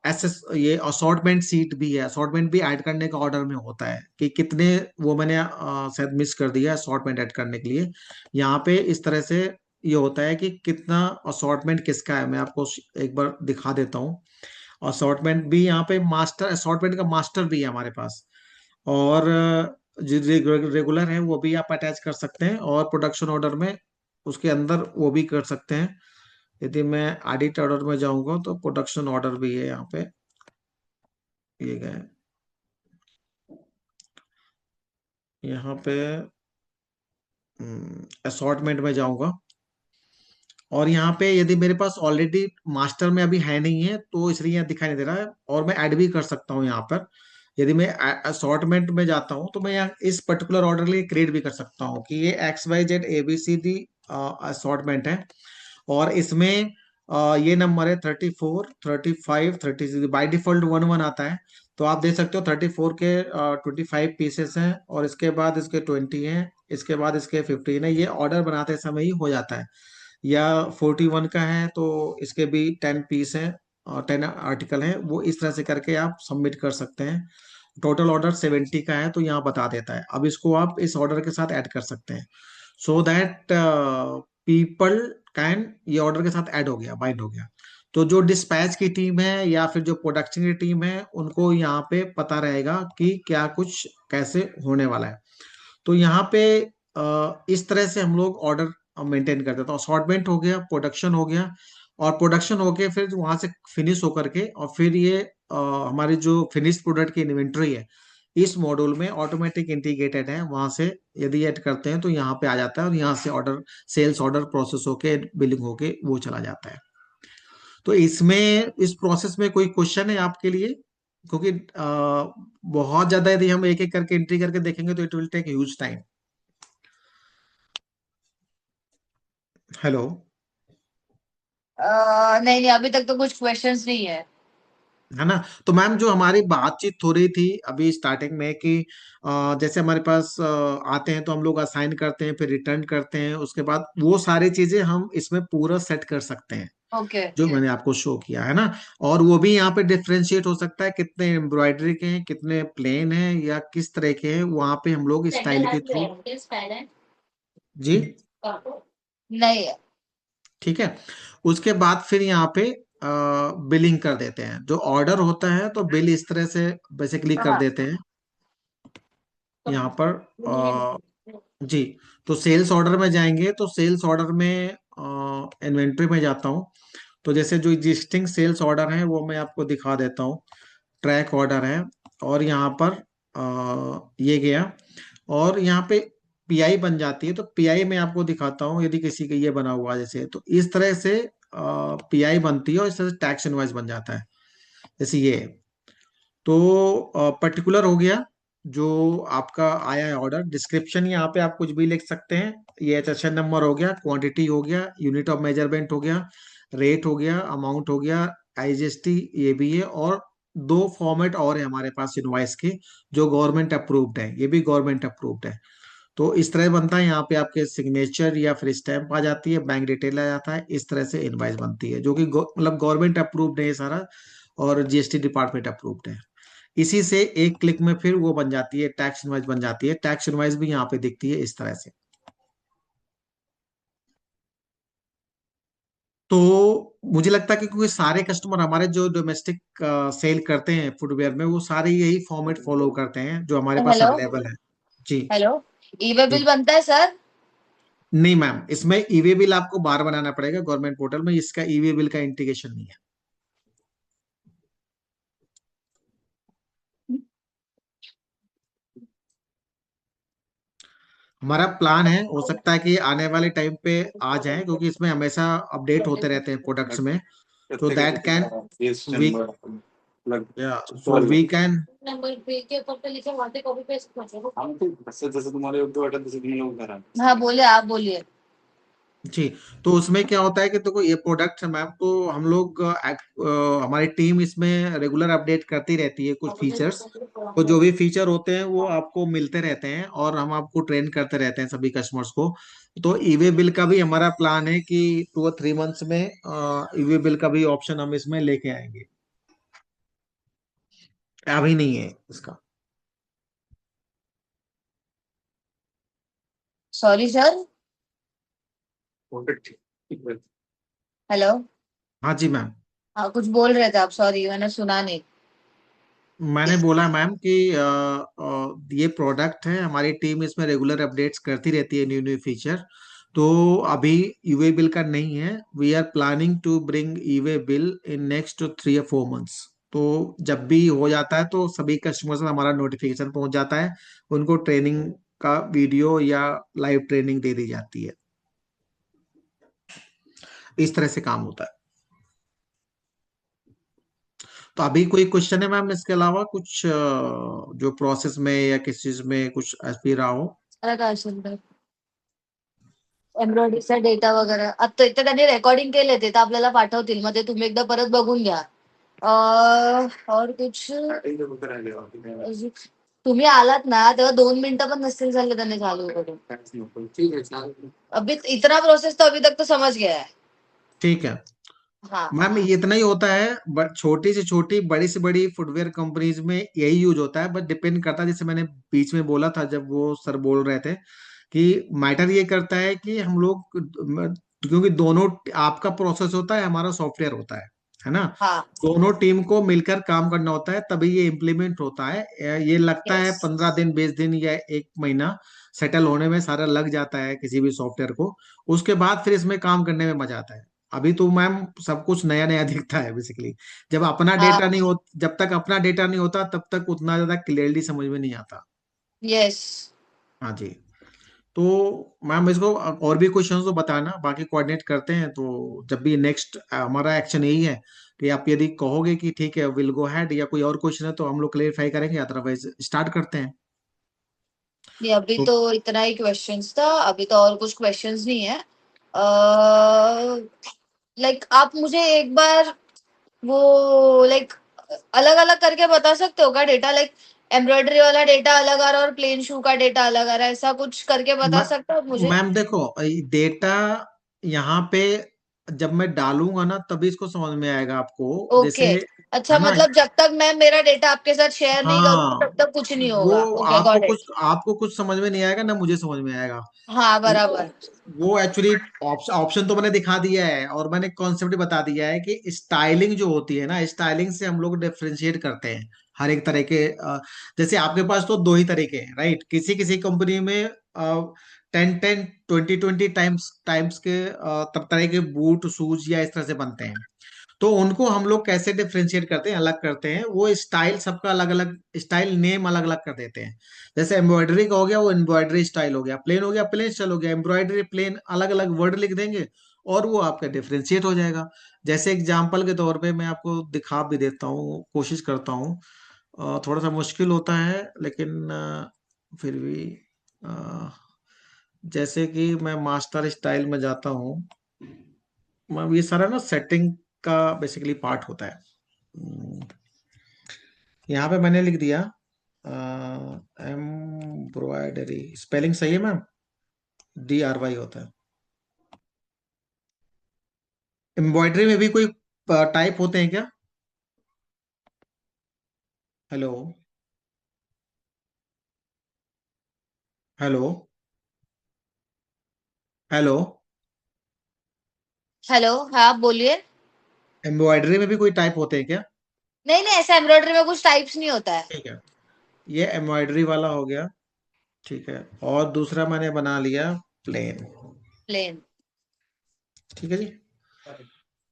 एसएस, ये असॉर्टमेंट सीट भी है। असॉर्टमेंट भी ऐड करने का ऑर्डर में होता है कि कितने, वो मैंने शायद मिस कर दिया असॉर्टमेंट ऐड करने के लिए। यहाँ पे इस तरह से ये होता है कि कितना असॉर्टमेंट किसका है। मैं आपको एक बार दिखा देता हूँ। असॉर्टमेंट भी यहाँ पे, मास्टर असॉर्टमेंट का मास्टर भी है हमारे पास, और जो रेगुलर है वो भी आप अटैच कर सकते हैं, और प्रोडक्शन ऑर्डर में उसके अंदर वो भी कर सकते हैं। यदि मैं एडिट ऑर्डर में जाऊंगा तो प्रोडक्शन ऑर्डर भी है यहाँ पे दिए गए। यहाँ पे असॉर्टमेंट में जाऊंगा और यहाँ पे यदि मेरे पास ऑलरेडी मास्टर में अभी है नहीं है तो इसलिए यहाँ दिखाई नहीं दे रहा है, और मैं ऐड भी कर सकता हूँ यहाँ पर। यदि मैं असॉर्टमेंट में जाता हूँ तो मैं यहाँ इस पर्टिकुलर ऑर्डर के लिए क्रिएट भी कर सकता हूँ कि ये XYZ ABC D असॉर्टमेंट है, और इसमें ये नंबर है 34 35 36। बाई डिफॉल्ट 1 1 आता है, तो आप देख सकते हो 34 के 25 पीसेस हैं, और इसके बाद इसके 20 हैं, इसके बाद इसके 15 है। ये ऑर्डर बनाते समय ही हो जाता है। या 41 का है तो इसके भी 10 पीस हैं और 10 आर्टिकल हैं, वो इस तरह से करके आप सबमिट कर सकते हैं। टोटल ऑर्डर 70 का है तो यहाँ बता देता है। अब इसको आप इस ऑर्डर के साथ ऐड कर सकते हैं, सो दैट पीपल कैन, ये ऑर्डर के साथ ऐड हो गया, बाइंड हो गया। तो जो डिस्पैच की टीम है या फिर जो प्रोडक्शन की टीम है उनको यहाँ पे पता रहेगा कि क्या कुछ कैसे होने वाला है। तो यहाँ पे इस तरह से हम लोग ऑर्डर मेंटेन करते हैं। तो असॉर्टमेंट हो गया, प्रोडक्शन हो गया, और प्रोडक्शन होके फिर वहां से फिनिश होकर के, और फिर ये हमारी जो फिनिश प्रोडक्ट की इन्वेंट्री है इस मॉड्यूल में ऑटोमेटिक इंटीग्रेटेड है। वहां से यदि ऐड करते हैं तो यहाँ पे आ जाता है, और यहाँ से ऑर्डर, सेल्स ऑर्डर प्रोसेस होके बिलिंग होके वो चला जाता है। तो इसमें, इस प्रोसेस में कोई क्वेश्चन है आपके लिए? क्योंकि बहुत ज्यादा यदि हम एक एक करके एंट्री करके देखेंगे तो it will take huge time. Hello. नहीं नहीं, अभी तक तो कुछ क्वेश्चंस नहीं है। है ना? तो मैम जो हमारी बातचीत हो रही थी अभी स्टार्टिंग में कि जैसे हमारे पास आते हैं तो हम लोग असाइन करते हैं, फिर रिटर्न करते हैं, उसके बाद वो सारी चीजें हम इसमें पूरा सेट कर सकते हैं ओके। जो मैंने आपको शो किया है ना। और वो भी यहाँ पे डिफ्रेंशिएट हो सकता है, कितने एम्ब्रॉयडरी के हैं, कितने प्लेन हैं, या किस तरह के हैं, वहां पे हम लोग स्टाइल के थ्रू। जी। नहीं। ठीक है। उसके बाद फिर यहाँ पे बिलिंग कर देते हैं। जो ऑर्डर होता है तो बिल इस तरह से बेसिकली कर हाँ। देते हैं यहाँ पर। जी। तो सेल्स ऑर्डर में जाएंगे तो सेल्स ऑर्डर में इन्वेंट्री में जाता हूँ। तो जैसे जो एग्जिस्टिंग सेल्स ऑर्डर है वो मैं आपको दिखा देता हूँ। ट्रैक ऑर्डर है, और यहाँ पर ये गया, और यहाँ पे पीआई बन जाती है। तो पीआई में आपको दिखाता हूँ, यदि किसी का ये बना हुआ जैसे, तो इस तरह से पीआई बनती है, और इस तरह से टैक्स इनवॉइस बन जाता है, जैसे ये। तो पर्टिकुलर हो गया जो आपका आया है ऑर्डर। डिस्क्रिप्शन यहाँ पे आप कुछ भी लिख सकते हैं। ये एचएसएन नंबर हो गया, क्वांटिटी हो गया, यूनिट ऑफ मेजरमेंट हो गया, रेट हो गया, अमाउंट हो गया, आईजीएसटी ये भी है, और दो फॉर्मेट और है हमारे पास इनवॉइस के जो गवर्नमेंट अप्रूव्ड है, ये भी गवर्नमेंट अप्रूव्ड है। तो इस तरह बनता है, यहाँ पे आपके सिग्नेचर या फिर स्टैंप आ जाती है, बैंक डिटेल आ जाता है, इस तरह से इनवॉइस बनती है जो कि मतलब गवर्नमेंट अप्रूव्ड है ये सारा, और जीएसटी डिपार्टमेंट अप्रूव्ड है। इसी से एक क्लिक में फिर वो बन जाती है, टैक्स इनवाइस बन जाती है। टैक्स इनवाइस भी यहाँ पे दिखती है इस तरह से। तो मुझे लगता है कि क्योंकि सारे कस्टमर हमारे जो डोमेस्टिक सेल करते हैं फुटवेयर में, वो सारे यही फॉर्मेट फॉलो करते हैं जो हमारे पास हेलो। अवेलेबल है। जी। हेलो। ईवे जी। बिल बनता है सर? नहीं मैम, इसमें ईवे बिल आपको बाहर बनाना पड़ेगा गवर्नमेंट पोर्टल में, इसका ईवे बिल का इंटीग्रेशन नहीं है। हमारा प्लान है, हो सकता है कि आने वाले टाइम पे आ जाए, क्योंकि इसमें हमेशा अपडेट होते रहते हैं प्रोडक्ट्स में। तो दैट कैन वी, या सो वी कैन। हाँ बोलिए, आप बोलिए। जी। तो उसमें क्या होता है कि देखो ये प्रोडक्ट है मैम, तो हम लोग हमारी टीम इसमें रेगुलर अपडेट करती रहती है कुछ फीचर्स। तो जो भी फीचर होते हैं वो आपको मिलते रहते हैं, और हम आपको ट्रेन करते रहते हैं सभी कस्टमर्स को। तो ईवे बिल का भी हमारा प्लान है कि 2 और 3 मंथ्स में ईवे बिल का भी ऑप्शन हम इसमें लेके आएंगे। अभी नहीं है इसका। Sorry sir. हेलो। हाँ जी मैम। हाँ कुछ बोल रहे थे आप, सॉरी मैंने सुना नहीं। मैंने बोला मैम कि ये प्रोडक्ट है, हमारी टीम इसमें रेगुलर अपडेट्स करती रहती है, न्यू न्यू फीचर। तो अभी ईवे बिल का नहीं है। We are planning to bring e-way bill in next 3 or 4 months। तो जब भी हो जाता है तो सभी कस्टमर्स में हमारा नोटिफिकेशन पहुंच जाता है, उनको ट्रेनिंग का वीडियो या लाइव ट्रेनिंग दे दी जाती है। इस तरह से काम होता है। तो अभी कोई क्वेश्चन है मैम इसके अलावा कुछ, जो प्रोसेस में या किस चीज में कुछ भी रहा हो? मला काय असेल एम्ब्रॉयडरीचा डेटा वगैरे आता इथे त्यांनी रेकॉर्डिंग केले ते तर आपल्याला पाठवतील मग ते तुम्ही एकदा परत बघून घ्या. और कुछ तुम्ही आलात ना तेव्हा 2 मिनिटं पण नसतील झाले त्यांनी चालू करून. अभी इतना प्रोसेस तो अभी तक तो समझ गया है. ठीक है हाँ मैम, ये इतना ही होता है। बट छोटी से छोटी बड़ी से बड़ी फुटवेयर कंपनीज में यही यूज होता है, बट डिपेंड करता है। जैसे मैंने बीच में बोला था जब वो सर बोल रहे थे कि मैटर ये करता है कि हम लोग, क्योंकि दोनों, आपका प्रोसेस होता है, हमारा सॉफ्टवेयर होता है ना। हाँ. दोनों टीम को मिलकर काम करना होता है, तभी ये इम्प्लीमेंट होता है। ये लगता है यस. 15 दिन, 20 दिन या 1 महीना सेटल होने में सारा लग जाता है किसी भी सॉफ्टवेयर को। उसके बाद फिर इसमें काम करने में मजा आता है। अभी तो मैम सब कुछ नया नया दिखता है बेसिकली। जब अपना डेटा हाँ. नहीं हो जब तक अपना डेटा नहीं होता तब तक उतना ज्यादा क्लियरली समझ में नहीं आता। यस. हाँ जी। तो मैम इसको और भी क्वेश्चन तो बताना, बाकी कोऑर्डिनेट करते हैं। तो जब भी नेक्स्ट हमारा एक्शन यही है कि आप यदि कहोगे कि ठीक है विल गो हैड, या कोई और क्वेश्चन है तो हम लोग क्लेरिफाई करेंगे, अदरवाइज स्टार्ट करते हैं। ये अभी तो तो इतना ही क्वेश्चंस था अभी तो और कुछ क्वेश्चंस नहीं है. लाइक आप मुझे एक बार वो लाइक अलग अलग करके बता सकते हो क्या डेटा लाइक एम्ब्रॉयडरी वाला डेटा अलग आ रहा है और प्लेन शू का डेटा अलग आ रहा है ऐसा कुछ करके बता सकते हो आप मुझे. मैम देखो, डेटा यहाँ पे जब मैं डालूंगा ना तभी इसको समझ में आएगा आपको, जैसे, ओके. अच्छा है ना। मतलब जब तक मैं मेरा डेटा आपके साथ शेयर नहीं करूंगी हाँ, तब तक कुछ नहीं वो होगा. Okay got it. आपको कुछ समझ में नहीं आएगा ना मुझे समझ में आएगा। हाँ वो बराबर. वो एक्चुअली ऑप्शन तो मैंने दिखा दिया है, और मैंने कॉन्सेप्ट बता दिया है कि स्टाइलिंग जो होती है ना, स्टाइलिंग से हम लोग डिफरेंशिएट करते हैं हर एक तरह के। जैसे आपके पास तो दो ही तरीके हैं, राइट। किसी किसी कंपनी में 10 10 20 20 टाइम्स के तरह के बूट शूज या इस तरह से बनते हैं। तो उनको हम लोग कैसे डिफ्रेंशिएट करते हैं, अलग करते हैं, वो स्टाइल सबका अलग अलग, स्टाइल नेम अलग अलग कर देते हैं। जैसे एम्ब्रॉयडरी का हो गया, वो एम्ब्रॉयडरी स्टाइल हो गया, प्लेन हो गया प्लेन स्टाइल हो गया, एम्ब्रॉयडरी प्लेन, अलग अलग वर्ड लिख देंगे और वो आपका डिफ्रेंशिएट हो जाएगा। जैसे एग्जाम्पल के तौर पे मैं आपको दिखा भी देता हूँ, कोशिश करता हूँ। थोड़ा सा मुश्किल होता है लेकिन फिर भी, अ, जैसे कि मैं मास्टर स्टाइल में जाता हूँ। ये सारा ना सेटिंग का बेसिकली पार्ट होता है। यहाँ पे मैंने लिख दिया एम्ब्रॉयडरी, स्पेलिंग सही है मैम? DRY होता है। एम्ब्रॉयडरी में भी कोई टाइप होते हैं क्या? हेलो? हेलो? हेलो? हेलो. हाँ आप बोलिए. एम्ब्रॉयडरी में भी कोई टाइप होते हैं क्या? नहीं नहीं ऐसा एम्ब्रॉयडरी में कुछ टाइप्स नहीं होता है. ठीक है, ये एम्ब्रॉयडरी वाला हो गया। ठीक है, और दूसरा मैंने बना लिया प्लेन। प्लेन. ठीक है जी,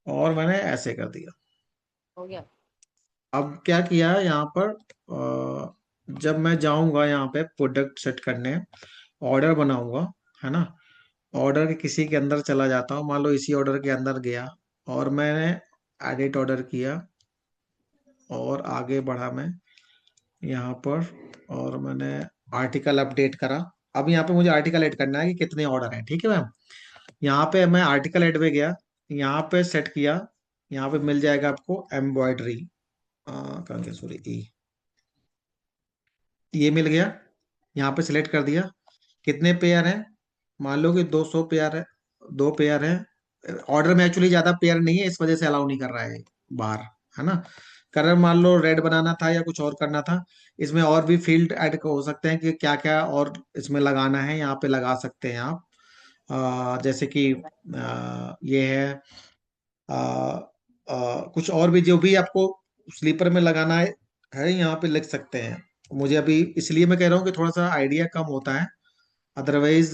और मैंने ऐसे कर दिया। हो गया. अब क्या किया यहाँ पर, जब मैं जाऊंगा यहाँ पे प्रोडक्ट सेट करने, ऑर्डर बनाऊंगा, है ना। ऑर्डर के किसी के अंदर चला जाता हूँ, मान लो इसी ऑर्डर के अंदर गया और मैंने एडिट ऑर्डर किया और आगे बढ़ा मैं यहाँ पर, और मैंने आर्टिकल अपडेट करा। अब यहाँ पे मुझे आर्टिकल ऐड करना है कि कितने ऑर्डर हैं, ठीक है मैम। यहाँ पे मैं आर्टिकल ऐड पे गया, यहाँ पे सेट किया। यहाँ पे मिल जाएगा आपको एम्ब्रॉयडरी, कहाँ गया, सॉरी, ये मिल गया। यहाँ पे सिलेक्ट कर दिया। कितने पेयर हैं? मान लो कि 200 पेयर है, 2 पेयर है। ऑर्डर में एक्चुअली ज्यादा पेयर नहीं है, इस वजह से अलाउ नहीं कर रहा है बाहर, है ना। कलर मान लो रेड बनाना था या कुछ और करना था, इसमें और भी फील्ड ऐड हो सकते हैं कि क्या क्या और इसमें लगाना है, यहाँ पे लगा सकते हैं आप। जैसे कि ये है, कुछ और भी जो भी आपको स्लीपर में लगाना है यहाँ पे लिख सकते हैं। मुझे अभी इसलिए मैं कह रहा हूँ कि थोड़ा सा आइडिया कम होता है, अदरवाइज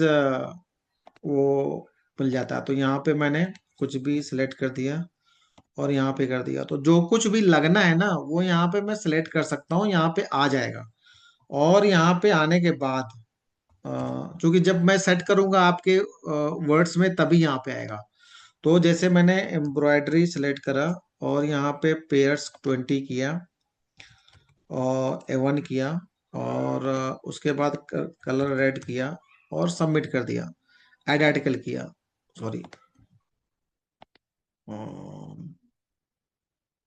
वो मिल जाता है। तो यहाँ पे मैंने कुछ भी सिलेक्ट कर दिया और यहाँ पे कर दिया, तो जो कुछ भी लगना है ना वो यहाँ पे मैं सिलेक्ट कर सकता हूँ, यहाँ पे आ जाएगा। और यहाँ पे आने के बाद क्योंकि जब मैं सेट करूंगा आपके वर्ड्स में तभी यहाँ पे आएगा। तो जैसे मैंने एम्ब्रॉयडरी सेलेक्ट करा और यहाँ पे पेयर्स 20 किया और A1 किया और उसके बाद कलर रेड किया और सबमिट कर दिया, ऐड आर्टिकल किया, सॉरी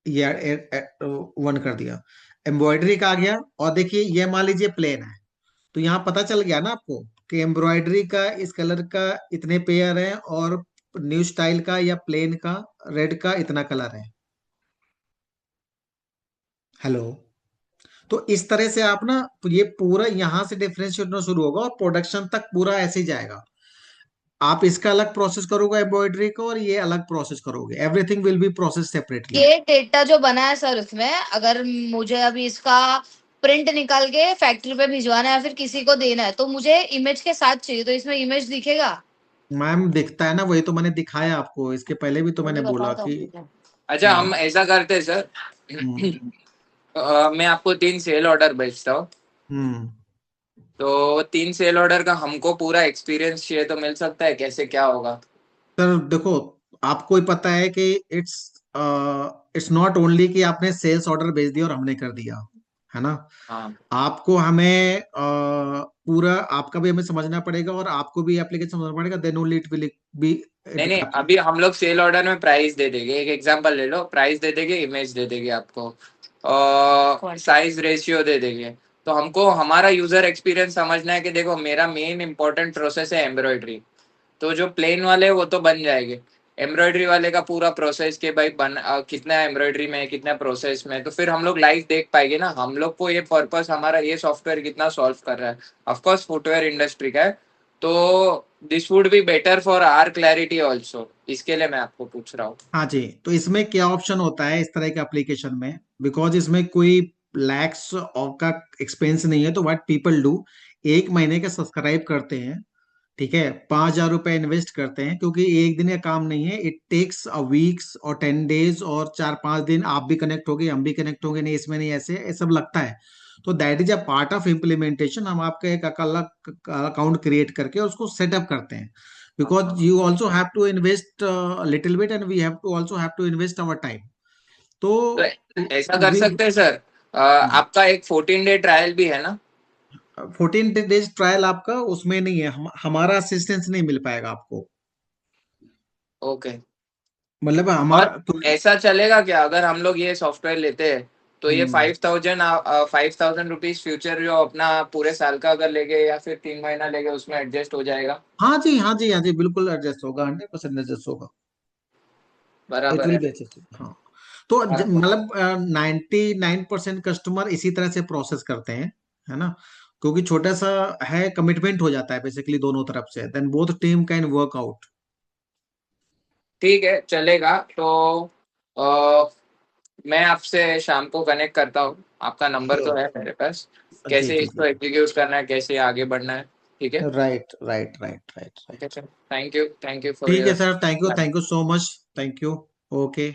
ये 1 कर दिया, एम्ब्रॉयडरी का आ गया। और देखिए ये मान लीजिए प्लेन है, तो यहाँ पता चल गया ना आपको कि एम्ब्रॉयडरी का इस कलर का इतने पेयर है और न्यू स्टाइल का या प्लेन का रेड का इतना कलर है। हेलो। तो इस तरह से आप ना ये पूरा यहाँ से डिफरेंशिएट होना शुरू होगा और प्रोडक्शन तक पूरा ऐसे ही जाएगा। आप इसका अलग प्रोसेस करोगे एम्ब्रॉयडरी का और ये अलग प्रोसेस करोगे, everything will be process separately. ये डेटा जो बना है सर, उसमें अगर मुझे अभी इसका प्रिंट निकाल के फैक्ट्री पे भिजवाना है या फिर किसी को देना है तो मुझे इमेज के साथ चाहिए, तो इसमें इमेज दिखेगा? मैम दिखता है ना, वही तो मैंने दिखाया आपको, इसके पहले भी तो मैंने मुझे बोला बताओ तो। कि अच्छा, हाँ। हम ऐसा करते हैं सर। हम्म। मैं आपको 3 सेल ऑर्डर भेजता हूँ। हम्म। तो 3 सेल ऑर्डर का हमको पूरा एक्सपीरियंस चाहिए, तो मिल सकता है? कैसे क्या होगा? सर देखो, आपको ही पता है कि इट्स इट्स नॉट ओनली कि आपने सेल्स ऑर्डर भेज दिया और हमने कर दिया, है ना। हाँ। आपको हमें पूरा आपका भी हमें समझना पड़ेगा और आपको भी एप्लीकेशन समझना पड़ेगा, then only it will be नहीं इट। नहीं, अभी हम लोग सेल ऑर्डर में प्राइस दे देंगे। एक एग्जांपल ले लो, प्राइस दे देंगे, इमेज दे देंगे आपको, और साइज रेशियो दे देंगे। तो हमको हमारा यूजर एक्सपीरियंस समझना है कि देखो, मेरा मेन इंपॉर्टेंट प्रोसेस है एम्ब्रॉयडरी। तो जो प्लेन वाले हैं वो तो बन जाएंगे। एम्ब्रॉयडरी वाले का पूरा प्रोसेस के भाई कितना एम्ब्रॉयडरी में है, कितना प्रोसेस में है, तो फिर हम लोग लाइव देख पाएंगे ना। हम लोग को ये पर्पस, हमारा ये सॉफ्टवेयर कितना सॉल्व कर रहा है, ऑफकोर्स फुटवेयर इंडस्ट्री का है। तो this would be better for our clarity also, इसके लिए मैं आपको पूछ रहा हूँ। हाँ जी, तो इसमें क्या ऑप्शन होता है इस तरह के एप्लीकेशन में, बिकॉज इसमें कोई लैक्स ऑफ का एक्सपेंस नहीं है, तो व्हाट पीपल डू, 1 महीने का सब्सक्राइब करते हैं, ठीक है, 5,000 रुपए इन्वेस्ट करते हैं, क्योंकि एक दिन का काम नहीं है, इट टेक्स अ वीक्स और 10 डेज और 4-5 दिन, आप भी कनेक्ट होगे हम भी कनेक्ट होंगे, नहीं इसमें नहीं, ऐसे ये सब लगता है। तो that is a part of implementation, हम आपका एक अलग अकाउंट क्रिएट करके उसको सेटअप करते हैं, because you also have to invest little bit and we have to also have to invest our time. तो तो ऐसा कर वी सकते हैं सर, आपका एक 14 डे ट्रायल भी है ना? 14 डेज ट्रायल आपका उसमें नहीं है, हमारा असिस्टेंस नहीं मिल पाएगा आपको, ओके। मतलब और हमारा तो। ऐसा चलेगा क्या, अगर हम लोग ये सॉफ्टवेयर लेते हैं तो ये हम्म। 5,000 रुपीज फ्यूचर जो अपना पूरे साल का अगर लेंगे या फिर 3 महीना लेंगे, उसमें एडजस्ट हो जाएगा? हाँ जी, हाँ जी, हाँ जी, बिल्कुल एडजस्ट होगा, 100% एडजस्ट होगा। इट बराबर विल है। बी एडजस्ट, हाँ। तो बराबर। मतलब 99% कस्टमर इसी तरह से प्रोसेस करते हैं, है ना, क्योंकि छोटा सा है, कमिटमेंट हो जाता है बेसिकली दोनों तरफ से, then both team can work out. ठीक है, चलेगा। तो अ, मैं आपसे शाम को कनेक्ट करता हूँ, आपका नंबर तो श्योर। है मेरे पास। जी कैसे जी इसको जी। एग्जीक्यूट करना है, कैसे आगे बढ़ना है, ठीक है? Right right right right okay right. Sir, thank you for ठीक है your sir, thank you so much, thank you. Okay.